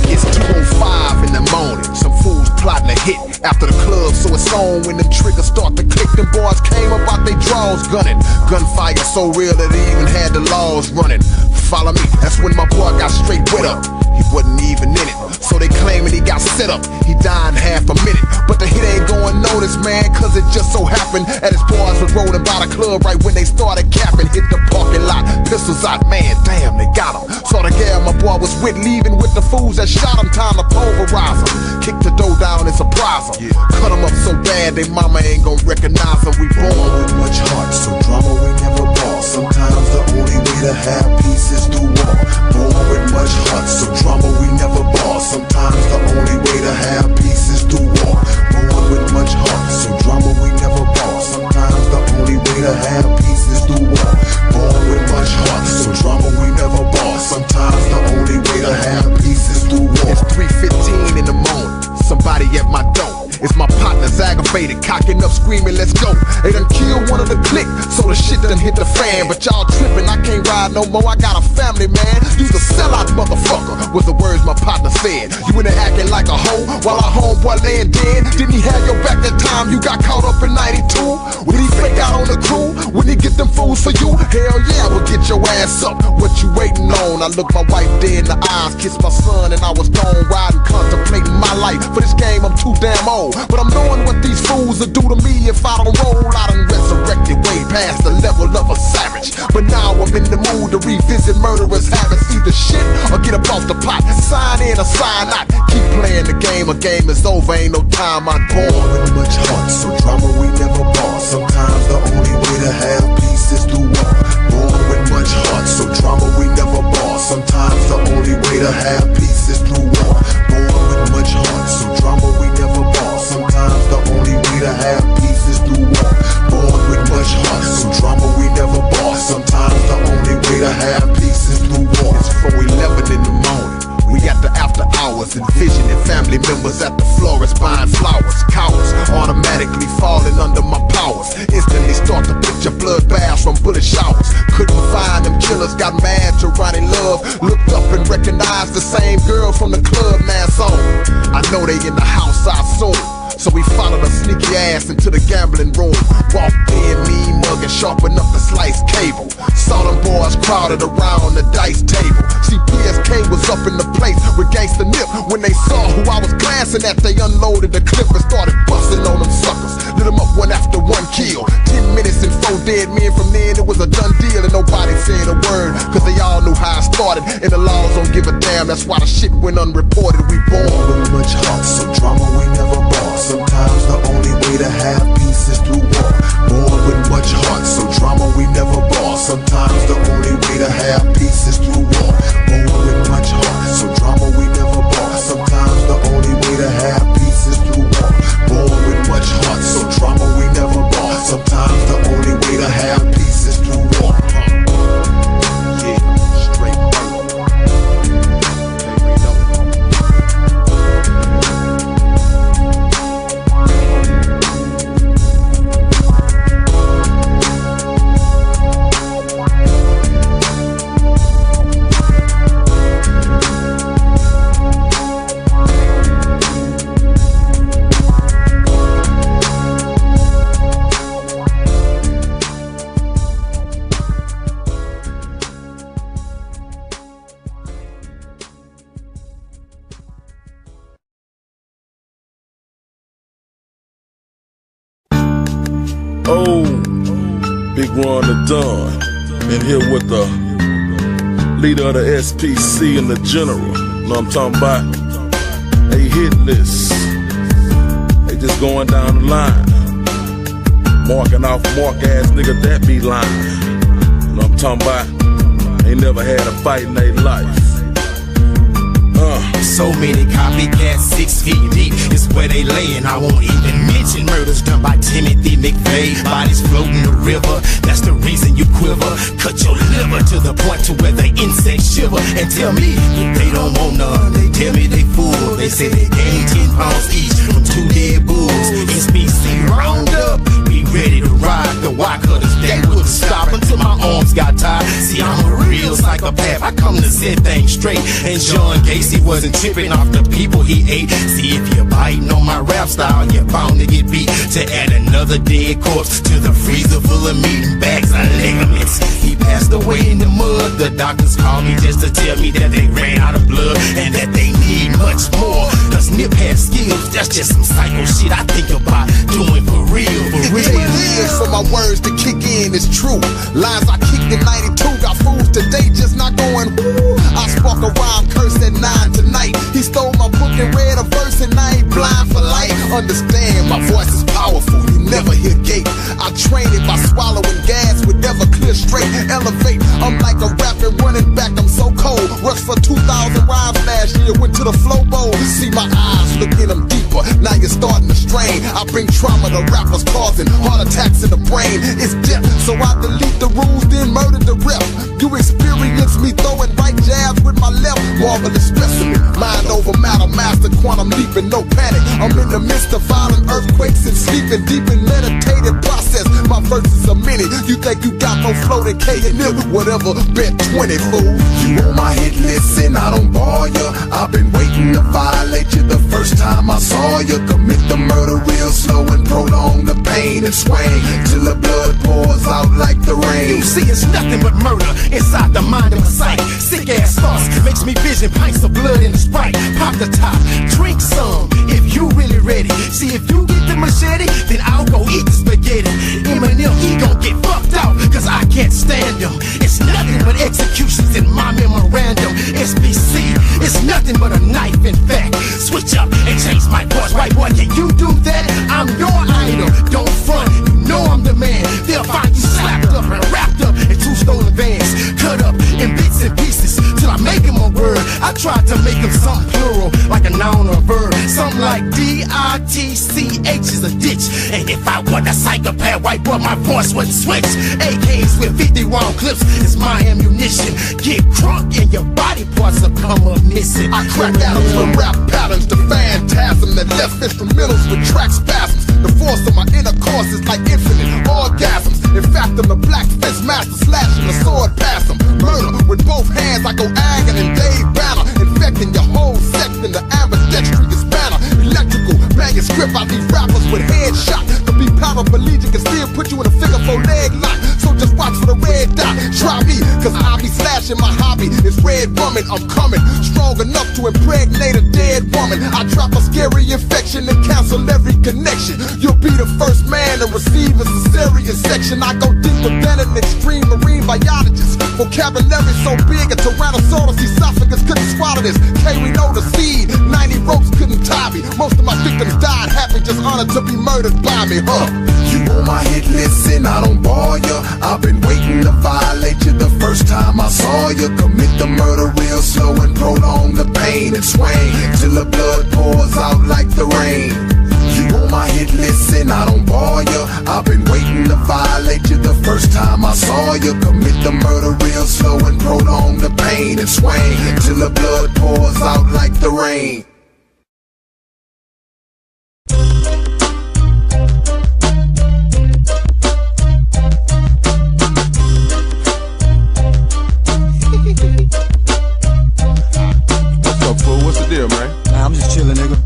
Speaker 1: It's 2:05 in the morning. Some fools plotting a hit after the club, so it's on when them triggers start to click. Them boys came up out they draws gunning. Gunfire so real that they even had the laws running. Follow me, that's when my boy got straight with up. He wasn't even in it, so they claiming he got set up. He died in half a minute, but the hit ain't going notice, man, cause it just so happened that his boys was rolling by the club right when they started capping. Hit the parking lot, pistols out, man, damn, they got him. Saw the gal my boy was with leaving with the fools that shot him. Time to pulverize him, kick the dough down and surprise him. Cut him up so bad they mama ain't gon' recognize him. We born with much heart, so drama we never bought. Sometimes the only way to have peace is through war. Born with much heart, so drama we never bought. Sometimes the only way to have peace is through war. Born with much heart, so drama we never bought. Sometimes the only way to have peace is through war. Born with much heart, so drama we never bought. Sometimes the only way to have peace is through war. It's 3:15 in the morning, somebody at my door. It's my partners aggravated, cocking up, screaming, let's go. They done killed one of the clique, so the shit done hit the fan. But y'all tripping, I can't ride no more, I got a family, man. You's a sellout motherfucker, was the words my partner said. You in there acting like a hoe, while our homeboy laying dead. Didn't he have your back that time you got caught up in 92? When he fake out on the crew, when he get them fools for you? Hell yeah, I will get your ass up, what you waiting on? I looked my wife dead in the eyes, kissed my son, and I was gone riding, contemplating my life. For this game, I'm too damn old. But I'm knowing what these fools will do to me if I don't roll. I done resurrected way past the level of a savage. But now I'm in the mood to revisit murderers' habits. Either shit or get up off the pot. Sign in or sign out. Keep playing the game, a game is over. Ain't no time I'm born with much heart, so drama we never bought. Sometimes the only way to have peace is through war. Born with much heart, so drama we never bought. Sometimes the only way to have peace is through war. Born with much heart, so drama we never bought. Sometimes the only way to have peace is through war. Born with much heart, so drama we never bought. Sometimes the only way to have peace is through war. It's 4:11 in the morning. We got the after hours, envisioning family members at the florist buying flowers. Cowards automatically falling under my powers. Instantly start to picture blood baths from bullet showers. Couldn't find them killers, got mad to Ronnie Love. Looked up and recognized the same girl from the club, mask on. I know they in the house, I assume. So we followed a sneaky ass into the gambling room. Walked in, mean mug and sharpened up the sliced cable. Saw them boys crowded around the dice table. See, PSK was up in the place with Ganxsta NIP. When they saw who I was glancing at, they unloaded the clip and started busting on them suckers. Lit them up one after one kill. 10 minutes and 4 dead men. From then it was a done deal and nobody said a word, cause they all knew how I started. And the laws don't give a damn, that's why the shit went unreported. We born with much heart, so drama we never bought. Sometimes the only way to have peace is through war. Born with much heart, so drama we never bought. Sometimes the only way to have peace is through war. Born with much heart, so drama we never bought. Sometimes the only way to have peace is through war. Born with much heart, so drama we never bought. Sometimes the only way to have peace is through war. Yeah, straight
Speaker 6: Big Ron the Don, in here with the leader of the SPC and the general. Know what I'm talking about? They hit list. They just going down the line. Marking off mark ass nigga that be lying. Know what I'm talking about? They never had a fight in their life.
Speaker 10: So many copycats 6 feet deep. It's where they layin'. I won't even mention murders done by Timothy McVeigh. Bodies floating the river, that's the reason you quiver. Cut your liver to the point to where the insects shiver. And tell me if they don't want none, they tell me they fool. They say they gain 10 pounds each from 2 dead bulls. SBC round up, be ready to ride. The wire cutters, they wouldn't stop until my arms got tired. See, I'm a real psychopath, I come to set things straight. And John Gacy wasn't tripping off the people he ate. See, if you're biting on my rap style, you're bound to get beat. To add another dead corpse to the freezer full of meat and bags of ligaments. He passed away in the mud. The doctors called me just to tell me that they ran out of blood and that they need much more. Cause Nip has skills, that's just some psycho shit I think about doing for real, for real.
Speaker 1: It takes years for my words to kick in, it's true. Lines I kicked in 92, got fools today just not going woo. I spark a rhyme curse at 9 tonight. He stole my book and read a verse and I ain't blind for life. Understand, my voice is powerful, you never hear gate. I train it by swallowing gas with never clear straight. Elevate, I'm like a rapper running back, I'm so cold. Rushed for 2,000 rhymes last year, went to the flow bowl. See my eyes, look in them deeper, now you're starting to strain. I bring trauma to rappers causing heart attacks in the brain. It's death, so I delete the rules, then murder the rep. You experience me throwing right jabs with my left. Marvelous specimen, mind over matter, master quantum leaping, no panic. I'm in the midst of violent earthquakes and sleeping deep in meditative process. My verses are many, you think you got more flow than K-Rino, whatever, bet 20, fool.
Speaker 4: You on my hit list and I don't bore ya. I've been waiting to violate you the first time I saw you. Commit the murder real slow and prolong the pain and swing till the blood pours out like the rain.
Speaker 10: You see, it's nothing but murder inside the mind of my sight. Sick ass thoughts makes me vision pints of blood in the Sprite. Pop the top, drink some if you really ready. See, if you get the machete, then I'll go eat the spaghetti. Eminem, he gon' get fucked out, cause I can't stand him. It's nothing but executions in my memorandum. SBC, it's nothing but a knife in fact. Switch up and change my voice. Right boy, can you do that? I'm your idol, don't front, you know I'm the man. They'll find you slapped up and wrapped up in 2 stolen vans. Cut up in bits and pieces till I make him a word. I tried to make him some plural, like a noun or a verb. Something like D-I-T-C-H is a ditch. And if I wasn't a psychopath white boy, my voice wouldn't switch. AKs with 50 round clips is my ammunition. Get crunk and your body parts will come up missing.
Speaker 1: I crack atoms with rap patterns, the phantasm that left instrumentals with track spasms. The force of my intercourse is like infinite orgasms. In fact, I'm the black fist master slashing the sword past them. Murder with both hands, I go agony and Dave Banner. Infecting your whole section, the ambidextrous banner. Electrical manuscript, I leave rappers with headshots. To be paraplegic and still put you in a figure 4 leg lock. So just watch for the red dot. Try me, cause I be slashing. My hobby is red woman. I'm coming strong enough to impregnate a dead woman. I drop a scary infection and cancel every connection. You'll be the first man to receive a cesarean section. I go deeper than an extreme marine biologist. Vocabulary so big a Tyrannosaurus esophagus couldn't swallow this. K-Rino the seed, 90 ropes couldn't tie me. Most of my victims died happy, just honored to be murdered by me, huh?
Speaker 4: You on my hit list and I don't bore ya. I've been waiting to violate you the first time I saw you. Commit the murder real slow and prolong the pain and swing till the blood pours out like the rain. You on my hit list and I don't bore ya. I've been waiting to violate you the first time I saw you. Commit the murder real slow and prolong the pain and swing till the blood pours out like the rain.
Speaker 7: What's the deal, man?
Speaker 11: Nah, I'm just chillin', nigga.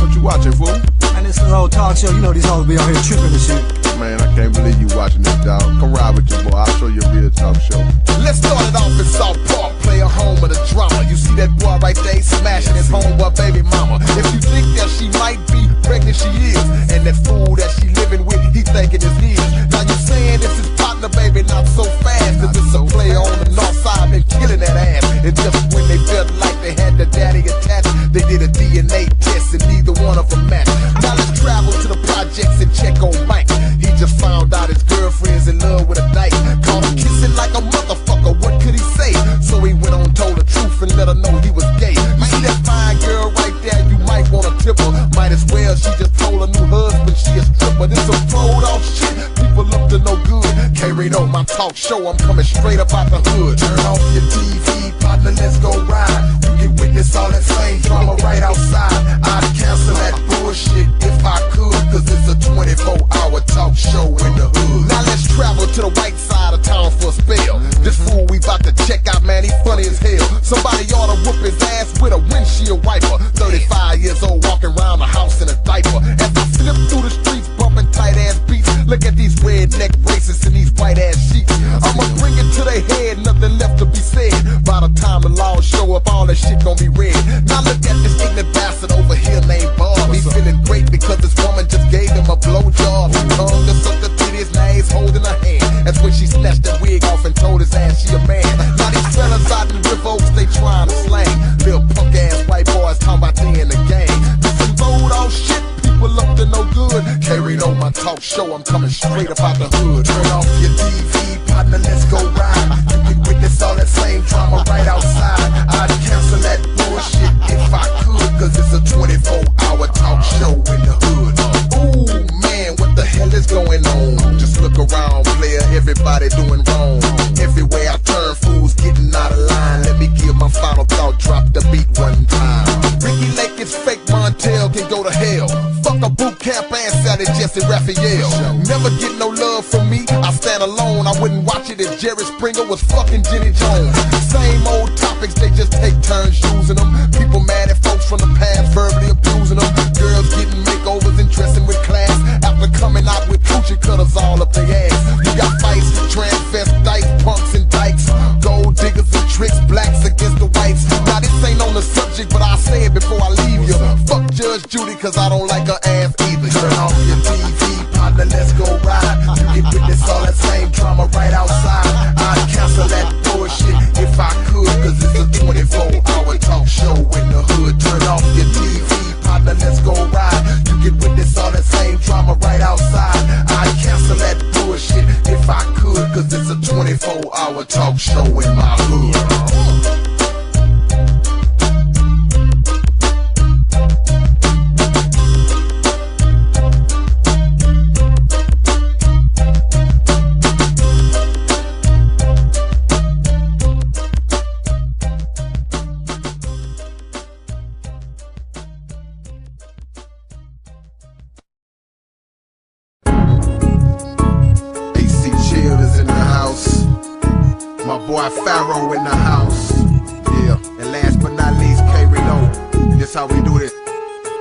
Speaker 7: What you watching, fool?
Speaker 11: Man, this little talk show, you know these hoes be out here trippin' and shit.
Speaker 7: Man, I can't believe you watching this, dog. Come ride with your boy, I'll show you a real talk show.
Speaker 1: Let's start it off in South Park, play a home of the drama. You see that boy right there, smashing his homeboy baby mama. If you think that she might be pregnant, she is. And that fool that she living with, he thinking it's his. Now you saying this is partner, baby, not so fast. Cause it's a player on the north side, been killing that ass. And just when they felt like they had the daddy attached, they did a DNA test and neither one of them matched. Now let's travel to the projects and check on Mike. He just found out his girlfriend's in love with a dyke. Caught him kissing like a motherfucker, what could he say? So he went on, told the truth and let her know he was gay. You see that fine girl right there, you might wanna tip her. Might as well but it's some throwed off shit. People up to no good. K-Rino, my talk show, I'm coming straight up out the hood.
Speaker 4: Turn off your TV, partner, let's go ride. You can witness all that same drama right outside. I'd cancel that bullshit if I could, cause it's a 24-hour talk show in the hood.
Speaker 1: Now let's travel to the white side of town for a spell. This fool we about to check out, man, he funny as hell. Somebody ought to whoop his ass with a windshield wiper. 35 years old, walking around the house in a diaper. As I slip through the streets, bumping tight ass beats. Look at these redneck braces and these white ass sheets. I'ma bring it to their head, nothing left to be said. By the time the laws show up, all that shit gon' be red. Now look at this ignorant bastard over here named Bob. He's feeling great because this woman just gave him a blowjob. He tongue to suck the titties, now he's holding her hand. That's when she snatched that wig off and told his ass she a man. Now these fellas out in River Oaks, they trying to slang. Little punk ass white boys talking about they in the game. This some road off shit, people up to no good. K-Rino, my talk show, I'm coming straight up out the hood.
Speaker 4: Turn off your TV, partner, let's go ride. You can witness all that same drama right outside. I'd cancel that bullshit if I could, cause it's a 24-hour talk show in the hood.
Speaker 1: Ooh, man, what the hell is going on? Just look around, player, everybody doing wrong. Everywhere I turn, fools getting out of line. Let me give my final thought, drop the beat one time. Ricky Lake is fake, Montel can go to hell. Fuck a boot camp and Sally Jesse Raphael. Never get no love from me, I stand alone. I wouldn't watch it if Jerry Springer was fucking Jenny Jones. Same old topics, they just take turns using them. People mad at folks from the past, verbally abusing them. Girls getting makeovers and dressing with class after coming out with coochie cutters all up their ass. You got fights, transvestites, punks and dykes, gold diggers and tricks, blacks against the whites. Now this ain't on the subject, but I'll say it before I leave you. Fuck Judge Judy, cause I don't like her ass either.
Speaker 4: Turn off your TV, partner, let's go ride. You can witness all that same drama right outside. I'd cancel that bullshit if I could, cause it's a 24-hour talk show in the hood. Turn off your TV, partner, let's go ride. You can witness all that same drama right outside. I'd cancel that bullshit if I could, cause it's a 24-hour talk show in my hood.
Speaker 1: Boy Pharoah in the house. Yeah, and last but not least, K-Rino. This how we do this.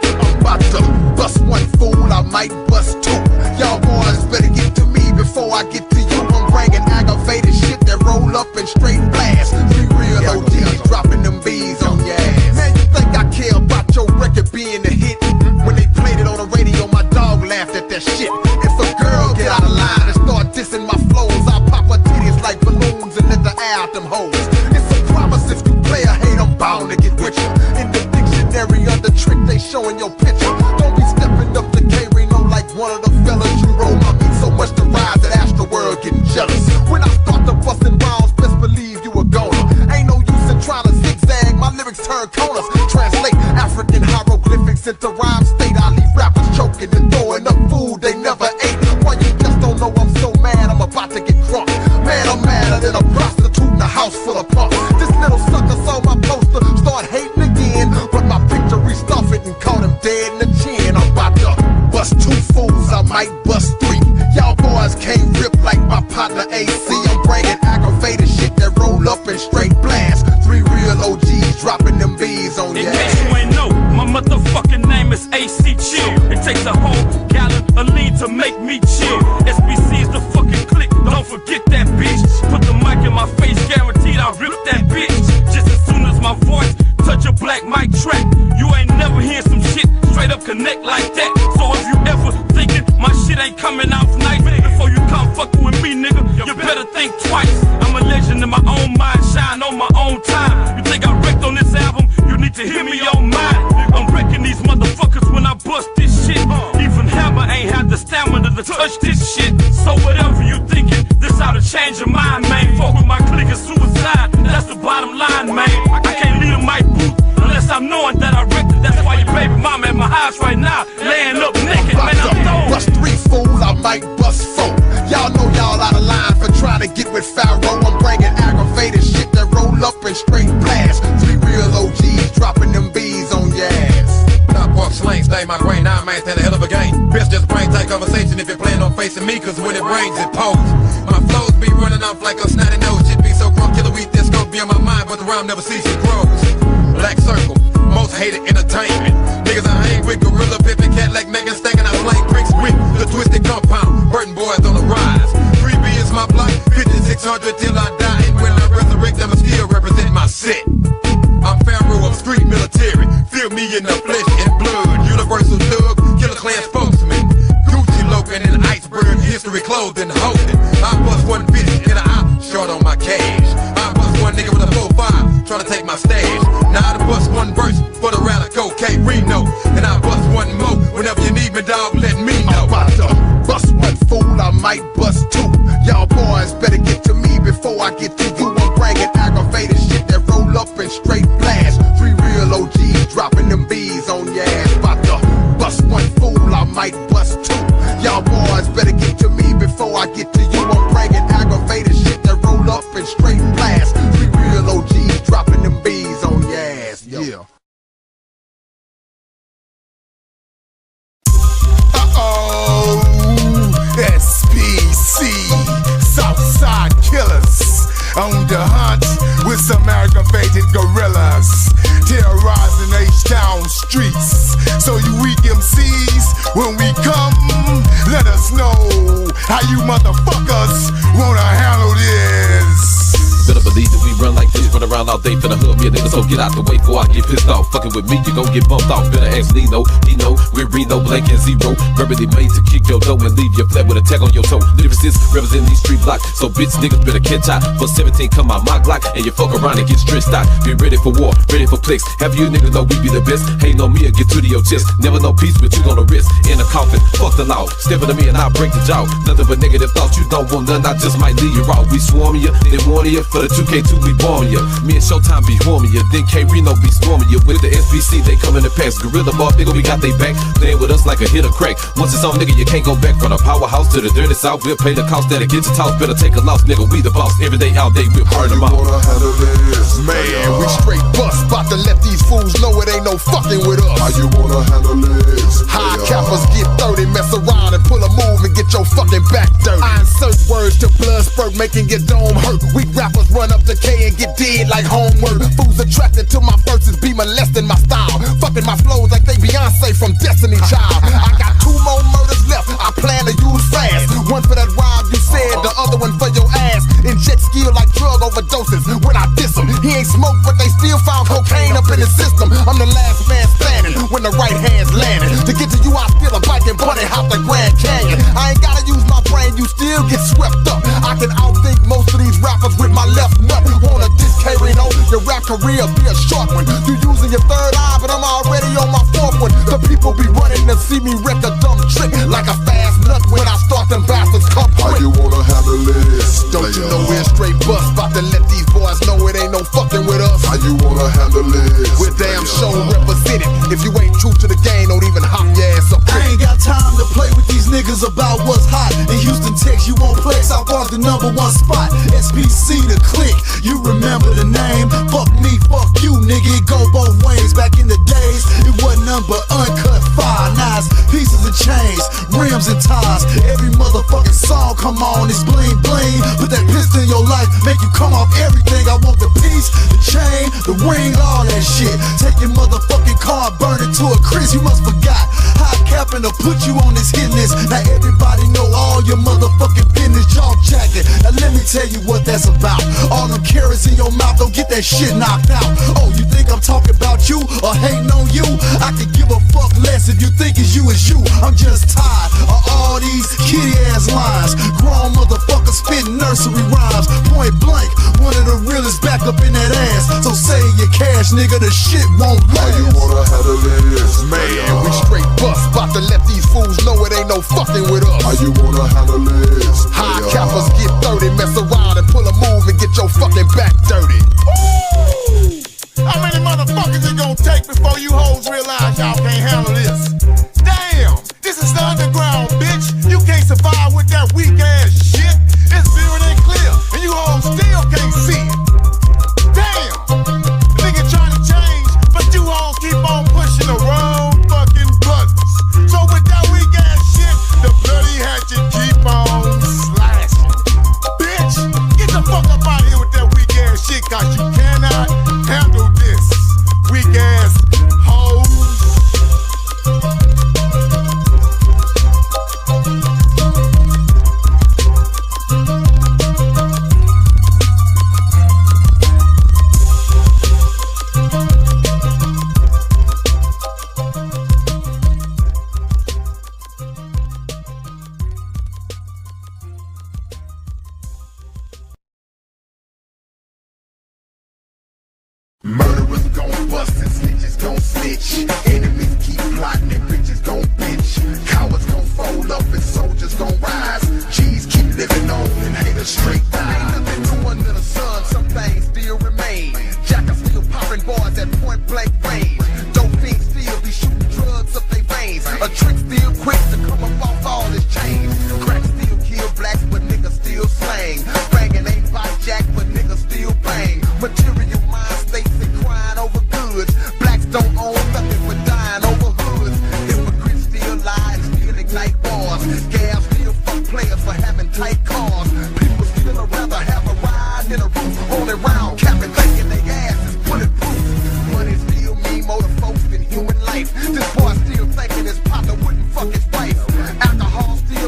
Speaker 1: I'm about to bust one fool, I might bust two. Y'all boys better get to me before I get to you. I'm bringing aggravated shit that roll up and straight blast. 3 real OGs dropping them B's on your ass. Man, you think I care about your record being a hit? When they played it on the radio, my dog laughed at that shit. If a girl get out of line and start dissing my flows, I pop her titties like balloons and let the air out them hoes. It's a promise if you play a hate, I'm bound to get with you. In the dictionary under trick, they showing your picture. Don't be stepping up to K-Rino like one of the fellas. You roll my beat so much to rise that Astro World getting jealous. When I start to bustin' rounds, best believe you a goner. Ain't no use in trying to zigzag, my lyrics turn corners. Translate African hieroglyphics into rhyme state. I leave rappers choking and throwing up food they never ate. Why you just don't know I'm so mad, I'm about to get drunk. Man, I'm madder than a prostitute in a house full of punks. This little sucker saw my poster, start hating again. But my picture restuff it and caught him dead in the chin. I'm about to bust 2 fools, I might bust 3. Y'all boys can't rip like my partner AC. I'm bringing aggravated shit that roll up and straight blast. 3 real OGs dropping them B's on your ass.
Speaker 12: In case you ain't know, my motherfucking name is AC Chill. It takes a whole gallon of lean to make me chill. SBC's the fucking click, don't forget that bitch. Put the mic in my face, guaranteed I'll rip that bitch. Just as soon as my voice touch a black mic track, you ain't never hear some shit straight up connect like that. So if you ever thinking my shit ain't coming out nice, before you come fucking with me, nigga, you better think twice. I'm a legend in my own mind, shine on my own time. You think I wrecked on this album? You need to hear me on mine. I'm wrecking these motherfuckers when I bust this shit. Even Hammer ain't had the stamina to touch this shit. So whatever you thinking, this how to change your mind, man. Fuck with my clique is suicide, that's the bottom line, man. I can't leave a mic booth unless I'm knowing that I wrecked it. That's why your baby mama at my house right now, laying up naked, man. I'm throwing.
Speaker 1: Bust 3 fools.
Speaker 13: in conversation if you're planning on facing me, cause when it rains, it pours. My flows be running off like a snotty nose. Shit be so crunk, killer weed, this go be on my mind, but the rhyme never ceases grows. Black circle, most hated entertainment. Niggas I hang with, gorilla, pippin', Cadillac, Megan, stacking out blank bricks with the twisted compound. Burton boys on the rise. 3B is my block, 5600 till I die. And when I resurrect, I'ma still represent my set. I'm Pharoah of street military. Feel me in the flesh and blood. Universal thug, killer clan spokesman. Gucci Logan and iceberg history clothing holding. I bust one bitch in an eye, short on my cash. I bust one nigga with a 4-5, trying to take my stash. Now I bust one verse for the radical K-Rino. And I bust one more whenever you need me, dog, let me know.
Speaker 1: I'm about to bust one fool, I might bust two. Y'all boys better get to me before I get to you. I'm bringing aggravated shit that roll up and straight blast. 3 real OGs dropping them B's on your ass. About to bust one fool, I might bust two. Y'all boys better get to me before I get to you. I'm bringing aggravated shit that roll up and straight blast. 3 real OGs dropping them B's on your ass. Yo. Yeah. SPC, Southside Killers, on the hunt with some aggravated gorillas, terrorizing H-Town streets. So you weak MCs, when we come, let us know how you motherfuckers wanna handle this.
Speaker 14: Better believe that we run like this, run around all day, finna hood me a nigga, so get out the way before I get pissed off. Fucking with me, you gon' get bumped off. Better ask Lino, he know, we're Reno, blank and zero. Verbally made to kick your dough and leave your flat with a tag on your toe. Lyricists represent these street blocks, so bitch niggas better catch out. For 17 come out my Glock, and you fuck around and get stressed out. Be ready for war, ready for flicks. Have you niggas know we be the best? Hating on me or get to your chest. Never know peace, but you gonna risk. In a coffin, fuck the law. Stepping to me and I'll break the jaw. Nothing but negative thoughts, you don't want none, I just might leave you raw. We swarming you, then warning you. For the 2K2 we warming you. Me and Showtime be warming you. Then K-Rino be storming you. With the SBC they come in the past. Gorilla bar, nigga, we got they back. Playing with us like a hit or crack. Once it's on, nigga, you can't go back. From the powerhouse to the dirty south, we'll pay the cost that'll get your toss. Better take a loss, nigga, we the boss. Every day, all day, we'll burn them out.
Speaker 1: Man, we straight bust. About to let these fools know it ain't no fucking with us.
Speaker 7: How you wanna handle this?
Speaker 1: High cappers get 30, mess around and pull a move and get your fucking back dirty. I insert words to blood spurt, making your dome hurt. Weak rappers run up to K and get dead like homework. Fools attracted to my verses be molesting my style. Fucking my flows like they Beyonce from Destiny Child. I got 2 more murders left, I plan to use fast. One for that rhyme you said, the other one for your ass. Inject skill like drug overdoses when I diss him. He ain't smoked, but they still found cocaine up in his system. I'm the last man standing when the right hand's landing. To get to you, I steal a bike and bunny hop the Grand Canyon. I ain't gotta use my brain, you still get swept up. I can outthink most of these rappers with my left nut. Wanna diss K-Rino, your rap career be a short one. You using your third eye, but I'm already on my 4th one. The people be running to see me wreck a dumb trick like a fast nut when I start them bastards come quick.
Speaker 7: How you wanna handle this?
Speaker 1: Don't you know we're straight bust? About to let these boys know it ain't no fucking with us.
Speaker 7: How you wanna handle this?
Speaker 1: We're damn sure represented. If you ain't true to the game, don't even hop your ass up.
Speaker 10: I ain't got time to play with these niggas about what's hot. In Houston, Texas, you won't flex. I bought the #1 spot. SPC the click. You remember the name? Fuck me, fuck you, nigga. It go both ways. Back in the days, it wasn't none but uncut fire. Knives, pieces of chains, rims and tires. Every motherfucking song come on, it's bling bling. Put that pistol in your life, make you come off everything. I want the piece, the chain, the ring, all that shit. Take your motherfucking car, burn it to a crisp. You must forgot how capping to put you on this hit list. Now everybody know all your motherfucking business. Jaw jacket. Now let me tell you what that's about. All them carrots in your mouth, don't get that shit knocked out. Oh, you think I'm talking about you or hating on you? I could give a fuck less if you think it's you, it's you. I'm just tired of all these kitty ass lines. Grown motherfuckers spitting nursery rhymes. Point blank, one of the realest back up in that ass. So save your cash, nigga, the shit won't last.
Speaker 7: How you wanna handle this?
Speaker 1: Man, we straight bust. About to let these fools know it ain't no fucking with us.
Speaker 7: How you wanna handle this?
Speaker 1: High cappers get 30, mess around and pull a move and get your fucking back dirty.
Speaker 10: Ooh. How many motherfuckers it gonna take before you hoes realize y'all can't handle this? Damn, this is the underground, bitch. You can't survive with that weak ass shit. It's vivid and clear, and you hoes still can't see it. Damn, nigga trying to change, but you hoes keep on pushing the wrong fucking buttons. So with that weak ass shit, the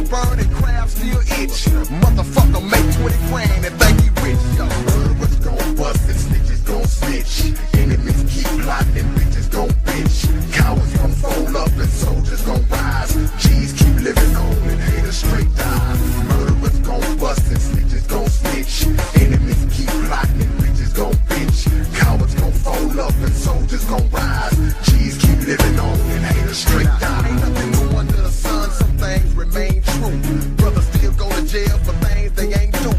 Speaker 1: burn and crabs still itch. Motherfucker make 20 grand and think he rich. Yo, murderers gon' bust and snitches gon' snitch. Enemies keep plotting and bitches gon' bitch. Cowards gon' fold up and soldiers gon' rise. G's keep living on and haters straight die. Murderers gon' bust and snitches gon' snitch. Enemies keep plotting and bitches gon' bitch. Cowards gon' fold up and soldiers gon' rise. G's keep living on and haters straight die. Ain't nothing new under the sun, some things remain true. Brothers still go to jail for things they ain't do.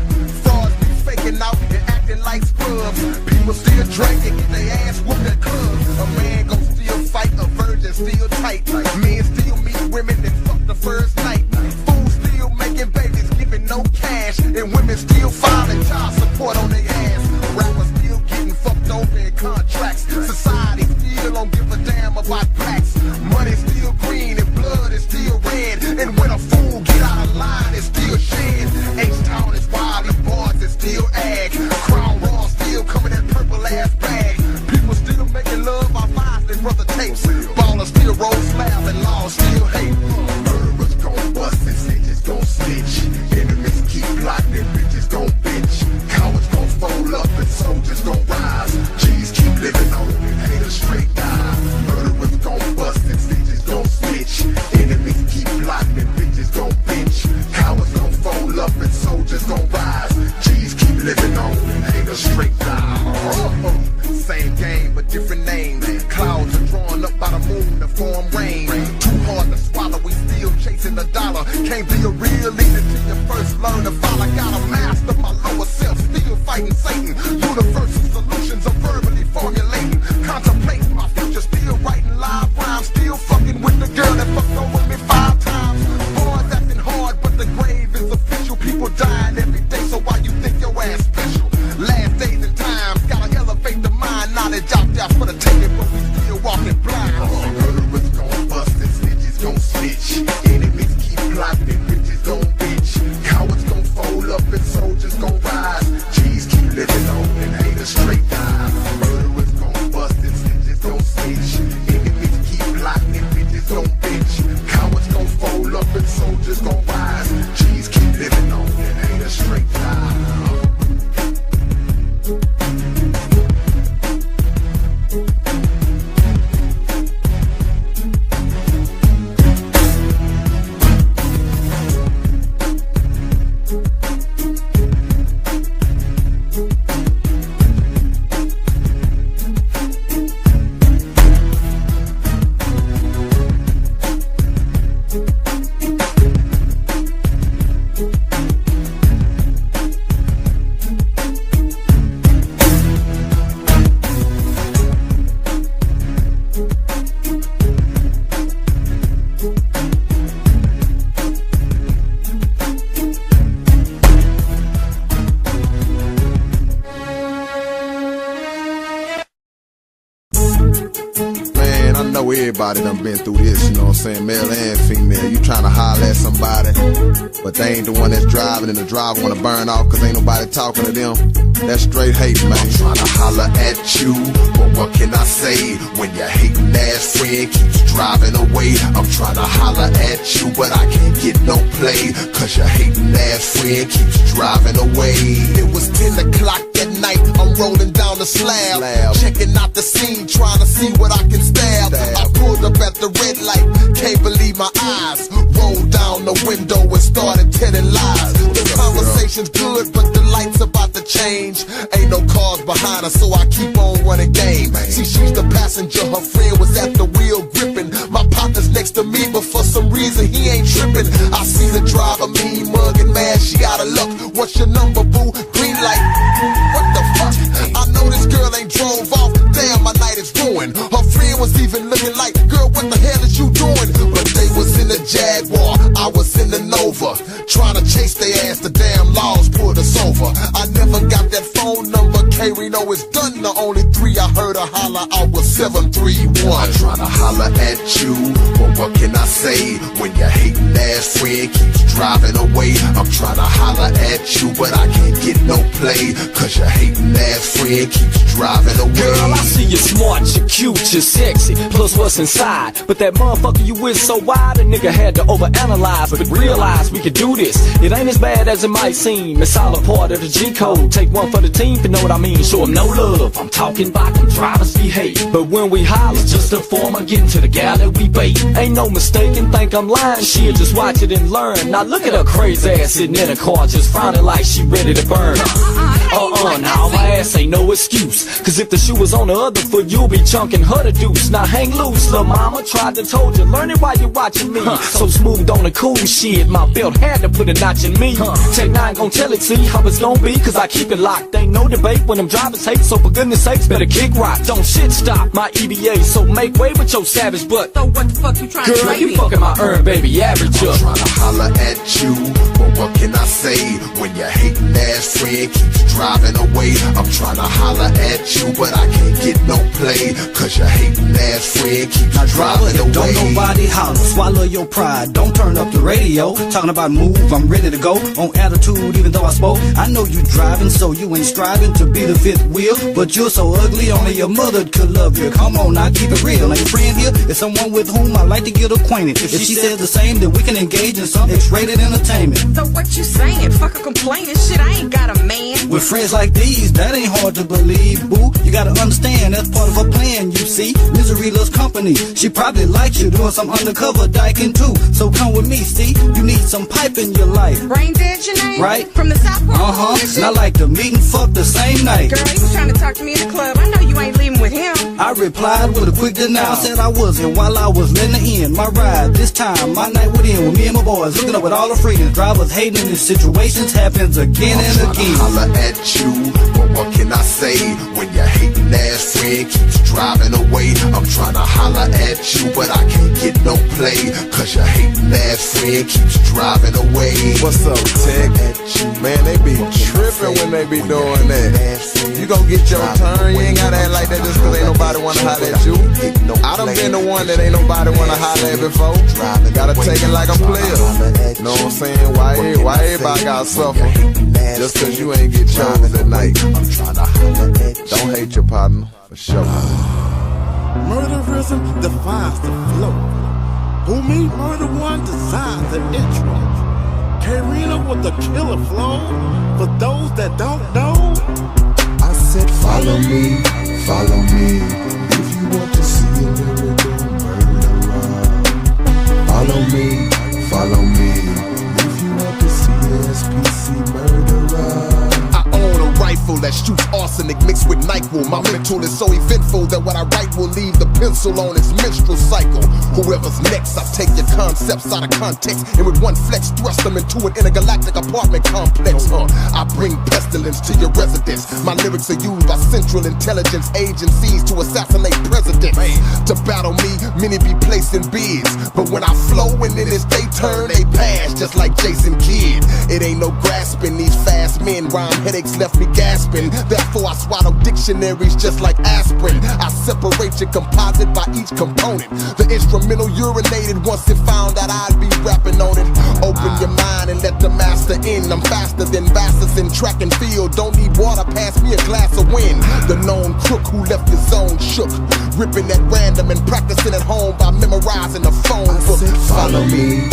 Speaker 1: Frauds be faking out and acting like scrubs. People still drinking, get their ass whooped at clubs. A man gon' still fight, a virgin still tight. Men still meet women and fuck the first night. Fools still making babies, giving no cash. And women still filing child support on their ass. Rappers still getting fucked over in contracts. Society still don't give a damn about blacks. Money still green and blood is still red. And when a fool get out of line, it's still shed. H-Town is wild, these boys is still ag. Crown Raw still coming in purple ass bag. People still making love off Isley brother tapes. Ballers still roll slab and laws still hate. Murderers gon' bust and snitches gon' snitch. Enemies keep plotting and bitches gon' bitch. Cowards gon' fold up and soldiers gon' rise. G's keep living on and haters straight die. Murderers gon' bust and snitches gon' snitch. Enemies keep plotting and bitches gon' bitch. Cowards gon' fold up and soldiers gon' rise. G's keep living on and haters straight die. Same game but different names. Clouds are drawn up by the moon to form rain. Too hard to swallow, we still chasing the dollar. Can't be a real leader till you first learn to follow. Gotta master my lower self, still fighting Satan. Universal solutions are verbally formulating. Contemplating my future, still writing live rhymes. Still fucking with the girl that fucked over me 5 times. Boys acting hard, but the grave is official. People dying every day, so why you think your ass special? Last days and times, gotta elevate the mind. Knowledge out there for the taking, but we still walking blind. Murderers gon' bust and snitches gon' snitch. Enemies keep plotting and bitches gon' bitch. Cowards gon' fold up and soldiers gon' rise. G's keep living on and haters straight die. Murderers gon' bust and snitches gon' snitch. Enemies keep plotting and bitches gon' bitch. Cowards gon' fold up and soldiers gon' rise. G's keep living on and haters straight die. Everybody done been through this, you know what I'm saying, male and female. You trying to holler at somebody, but they ain't the one that's driving, and the driver wanna burn off cause ain't nobody talking to them. That's straight hate, man. I'm trying to holler at you, but what can I say when your hating ass friend keeps driving away? I'm trying to holler at you, but I can't get no play cause your hating ass friend keeps driving away. It was 10 o'clock at night, I'm rolling down the slab, checking out the scene, trying to see what I can stab. I pulled up at the red light, can't believe my eyes. Rolled down the window and started telling lies. The conversation's good, but the light's about to change. Ain't no cars behind her, so I keep on running game. See, she's the passenger, her friend was at the wheel gripping. My partner's next to me, but for some reason he ain't tripping. I see the driver mean mugging, man, she out of luck. What's your number, boo? Green light. What the fuck? I know this girl ain't drove off. Damn, my night is ruined. Her friend was even looking like, girl, what the hell is you doing? But they was in the Jaguar, I was in the Nova, trying to chase their ass. The damn laws pulled us over. I never got that phone number. K-Rino is done. The only 3 I heard her holler out was 731. I'm trying to holler at you, but what can I say when your hating ass friend keeps driving away? I'm trying to holler at you, but I can't get no play cause your hating ass friend keeps driving away.
Speaker 15: Girl, I see you smart, you cute, you sexy, plus what's inside. But that motherfucker you with so wide, a nigga had to overanalyze. But realize we can do this. It ain't as bad as it might seem. It's all a part of the G code. Take one for the team, if you know what I mean. Show them no love. I'm talking about them drivers we hate. But when we holler, just a form of getting to the gal that we bait. Ain't no mistaking, think I'm lying. She'll just watch it and learn. Now look at her crazy ass sitting in a car, just frowning like she ready to burn. Now my ass ain't no excuse. Cause if the shoe was on the other foot, you'll be chunking her to deuce. Now hang loose, lil' mama. Tried to told you, learn it while you're watching me. So smooth on the cool shit, my belt had to put a notch in me. Tech 9 gon' tell it, see how it's gon' be. Cause I keep it locked, ain't no debate when them drivers hate. So for goodness sakes, better kick rock. Don't shit stop my EBA, so make way with your savage butt.
Speaker 9: So what the fuck you trying to
Speaker 15: Girl, you fucking my earn, baby, average up.
Speaker 1: I'm tryna holler at you, but what can I say when your hating ass friend keeps driving away? I'm tryna holler at you, but I can't get no play, cause your hating ass friend keeps driving away.
Speaker 11: Don't nobody holler, swallow your pride. Don't turn up the radio, talking about move, I'm ready to go. On attitude, even though I spoke, I know you driving, so you ain't striving to be the fifth wheel. But you're so ugly, only your mother could love you. Come on, now keep it real. Now your friend here is someone with whom I like to get acquainted. If she says the same, then we can engage in some X-rated entertainment.
Speaker 9: So what you saying? Fuck a complaining shit, I ain't got a man.
Speaker 11: With friends like these, that ain't hard to believe, boo. You gotta understand, that's part of her plan, you see. Misery loves company. She probably likes you, doing some undercover dyking too. So come with me, see? You need some pipe in your life.
Speaker 9: Brain dead, your name?
Speaker 11: Right?
Speaker 9: From the South Park?
Speaker 11: And I like to meet and fuck the same night.
Speaker 9: Girl, he was trying to talk to me in the club. I know you ain't leaving with him.
Speaker 11: I replied with a quick denial. Said I wasn't while I was letting her in. My ride, this time, my night would end with me and my boys hooking up with all the friends. Drivers hating in these situations happens again and again.
Speaker 1: I'm tryna holler at you, but what can I say when your hating ass friend keeps driving away? I'm tryna holler at you, but I can't get no play, cause your hating ass friend keeps driving away.
Speaker 7: What's up, Tech? Man, they be tripping when they be doing that. You gon' get your turn, you ain't gotta act like that just cause ain't nobody wanna holler at you. I done been the one that ain't nobody wanna holler at before. Gotta take it like a player. Know what I'm saying? Why everybody gotta suffer just cause you ain't get chose at night? Don't hate your partner, for sure.
Speaker 16: Murderism defies the flow. Who me? Murder One decides the intro. K-Rino with the killer flow. For those that don't know,
Speaker 7: I said follow me, if you want to see a lyrical murderer. Follow me, if you want to see a SPC murderer.
Speaker 1: I own a rifle that shoots arsenic mixed with NyQuil. My mental is so eventful that what I write will leave the pencil on its menstrual cycle. Whoever's next, I take your concepts out of context and with one flex thrust them into an intergalactic apartment complex. I bring pestilence to your residence. My lyrics are used by Central Intelligence agencies to assassinate presidents. To battle me, many be placing bids, but when I flow and then it's they turn, they pass just like Jason Kidd. It ain't no grasping these fast men. Rhyme headaches left me gasping. Therefore I swallow dictionaries just like aspirin. I separate your composite by each component. The instrumental urinated once it found out I'd be rapping on it. Open your mind and let the master in. I'm faster than bastards in track and field. Don't need water, pass me a glass of wind. The known crook who left his zone shook, ripping at random and practicing at home by memorizing the phone book.
Speaker 7: Follow me,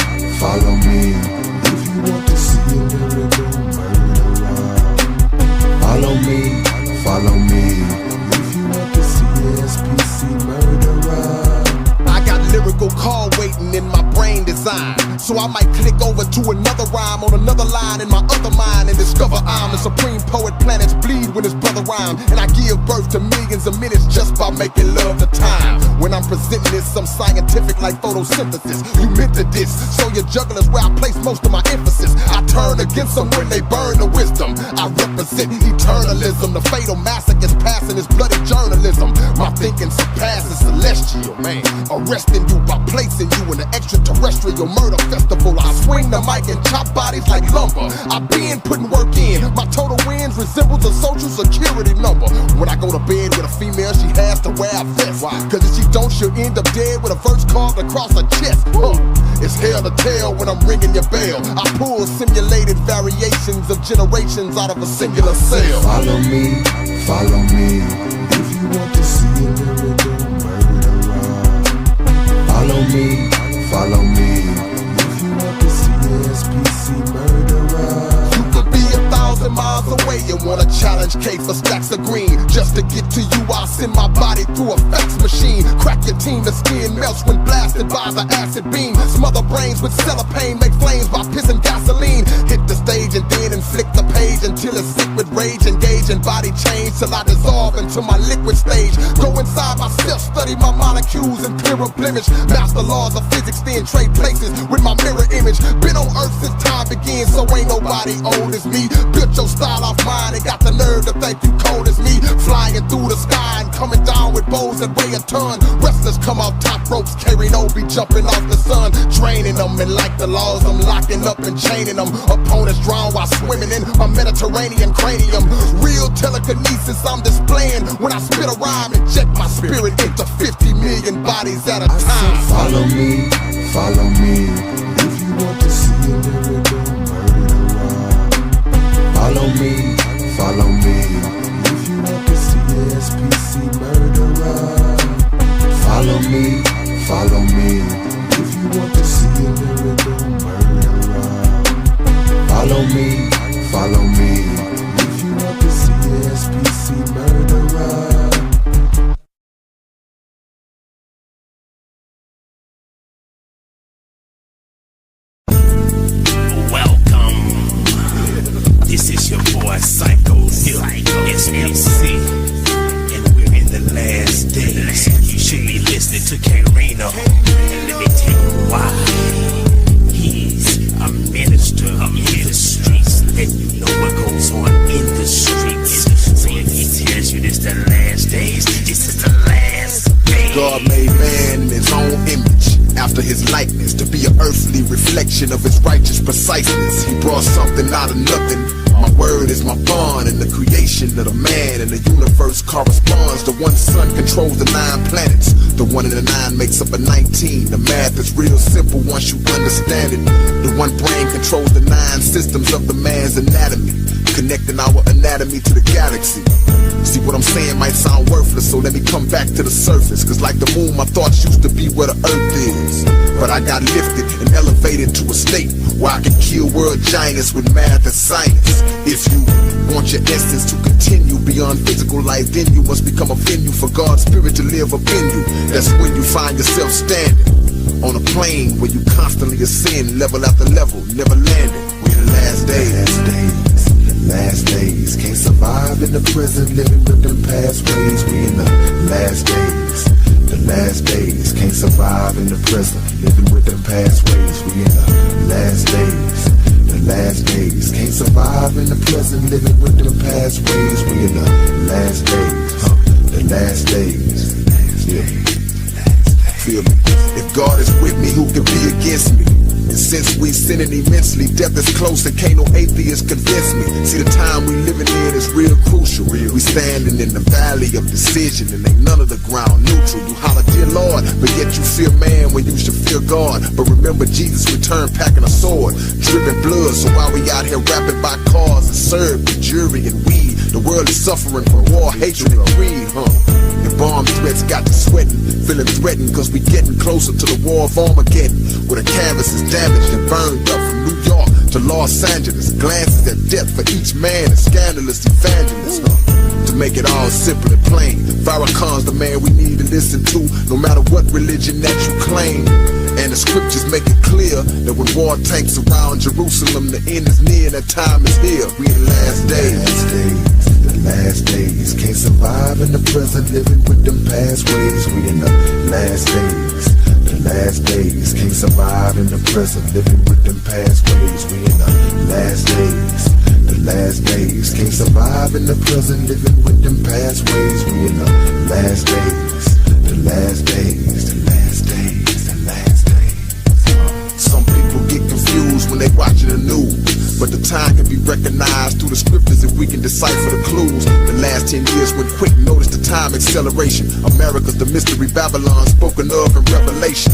Speaker 7: if you want to see a lyrical murderer. Follow me, if you want to see a SPC murderer.
Speaker 1: I got lyrical call waiting in my brain design, so I might click over to another rhyme on another line in my other mind and discover I'm the supreme poet. Planets bleed when his brother rhyme, and I give birth to millions of minutes just by making love to time. When I'm presenting this, some scientific like photosynthesis. You meant to diss, so your jugglers where I place most of my emphasis. I turn against them when they burn the wisdom. I represent eternalism. The fatal massacre is passing this bloody journalism. My thinking surpasses celestial, man. Arresting you by placing you in an extraterrestrial murder festival. I swing the mic and chop bodies like lumber. I've been putting work in. My total wins resembles a social security number. When I go to bed with a female, she has to wear a vest. Cause if she don't, she'll end up dead with a verse carved across her chest. It's hell to tell when I'm ringing your bell. I pull simulated variations of generations out of a singular cell.
Speaker 7: Follow me, if you want to see a lyrical murderer. Follow me, if you want to see a SPC
Speaker 1: wanna challenge K for stacks of green. Just to get to you, I'll send my body through a fax machine. Crack your team, the skin melts when blasted by the acid beam. Smother brains with cellophane, make flames by pissing gasoline. Hit the stage and then inflict the page until it's sick with rage. Engage in body change till I dissolve into my liquid stage. Go inside myself, study my molecules and clear a blemish. Master laws of physics, then trade places with my mirror image. Been on earth since time begins, so ain't nobody old as me. Built your style off mine and got the nerve to think you cold as me. Flying through the sky and coming down with bows that weigh a ton. Wrestlers come off top ropes, K-Rino be jumping off the sun. Training them, and like the laws, I'm locking up and chaining them. Opponents drown while swimming in a Mediterranean cranium. Real telekinesis I'm displaying when I spit a rhyme, inject my spirit into 50 million bodies at a time.
Speaker 7: Follow me, if you want to see a lyrical murderer. Follow me, if you want to see a SPC murderer. Follow me, if you want to see a lyrical murderer. Follow me, if you want to see a SPC murderer.
Speaker 17: This is your boy Psycho, it's MC, and we're in the last days. You should be listening to K-Rino, and let me tell you why. He's a minister in the streets, and you know what goes on in the streets. So if he tells you this the last days, this is the last days.
Speaker 1: God made man in his own image, after his likeness, to be an earthly reflection of his righteous preciseness. He brought something out of nothing. My word is my bond, and the creation of the man and the universe corresponds. The one sun controls the 9 planets. The 1 and the 9 makes up a 19. The math is real simple once you understand it. The one brain controls the 9 systems of the man's anatomy, connecting our anatomy to the galaxy. See, what I'm saying might sound worthless, so let me come back to the surface. Cause like the moon, my thoughts used to be where the earth is. But I got lifted and elevated to a state where I can kill world giants with math and science. If you want your essence to continue beyond physical life, then you must become a venue for God's spirit to live up in you. That's when you find yourself standing on a plane where you constantly ascend, level after level, never landing. We're the last days.
Speaker 7: Last days, can't survive in the present, living with them past ways. We in the last days. The last days, can't survive in the present, living with them past ways. We in the last days. The last days, can't survive in the present, living with them past ways. We in the last days. The last days.
Speaker 1: Feel me? If God is with me, who can be against me? And since we sinning immensely, death is close and can't no atheist convince me. See, the time we living in is real crucial. We standing in the valley of decision, and ain't none of the ground neutral. You holler, dear Lord, but yet you fear man when you should fear God. But remember, Jesus returned packing a sword, dripping blood. So while we out here rapping by cars and serve the jury and weed, the world is suffering from war, hatred, and greed, And bomb threats got to sweating, feeling threatened, cause we getting closer to the war of Armageddon, where the canvas is damaged and burned up from New York to Los Angeles. Glances at death for each man and scandalous evangelists. To make it all simple and plain, Pharoah's the man we need to listen to, no matter what religion that you claim. And the scriptures make it clear that when war tanks around Jerusalem, the end is near, that time is here. We in the last days.
Speaker 7: The last days, can't survive in the present, living with them past ways. We in the last days. The last days, can't survive in the present, living with them past ways. We in the last days. The last days, can't survive in the present, living with them past ways. We in the last days. The last days. The last days. The last days.
Speaker 1: Some people get confused when they watching the news, but the time can be recognized through the scriptures if we can decipher the clues. The last 10 years went quick, notice the time acceleration. America's the mystery Babylon spoken of in Revelation.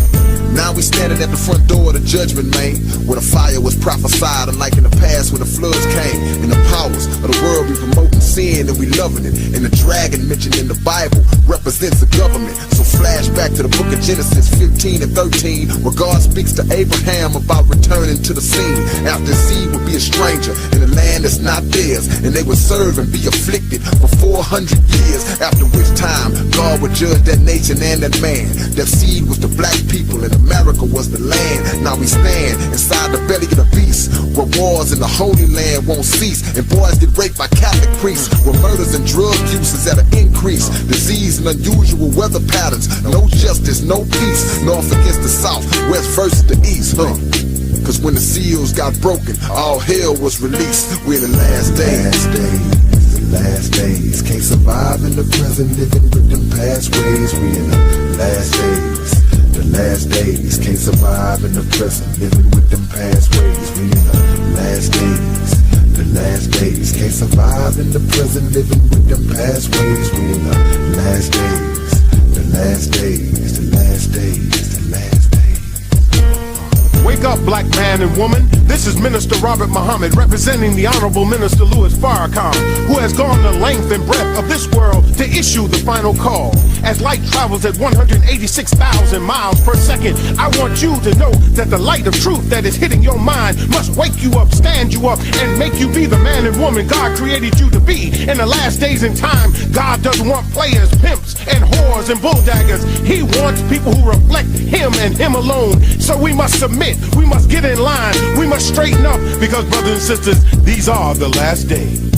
Speaker 1: Now we standing at the front door of the judgment, man, where the fire was prophesied, unlike in the past when the floods came. And the powers of the world be promoting sin and we loving it. And the dragon mentioned in the Bible represents the government. So flash back to the book of Genesis 15 and 13, where God speaks to Abraham about returning to the scene. After seed would be a stranger in a land that's not theirs, and they would serve and be afflicted for 400 years. After which time God would judge that nation and that man. That seed was the black people and America was the land. Now we stand inside the belly of the beast, where wars in the Holy Land won't cease, and boys get raped by Catholic priests, where murders and drug use is at an increase. Disease and unusual weather patterns, no justice, no peace. North against the south, west versus the east, Cause when the seals got broken, all hell was released. We're in the last days.
Speaker 7: Last days, can't survive in the present, living with them past ways. We in the last days, the last days, can't survive in the present, living with them past ways. We in the last days, the last days, can't survive in the present, living with them past ways. We in the last days, the last days, the last days, the last days.
Speaker 10: Wake up, black man and woman. This is Minister Robert Muhammad, representing the Honorable Minister Louis Farrakhan, who has gone the length and breadth of this world to issue the final call. As light travels at 186,000 miles per second, I want you to know that the light of truth that is hitting your mind must wake you up, stand you up, and make you be the man and woman God created you to be. In the last days and time, God doesn't want players, pimps, and whores and bulldaggers. He wants people who reflect Him and Him alone. So we must submit, we must get in line, we must straighten up, because brothers and sisters, these are the last days.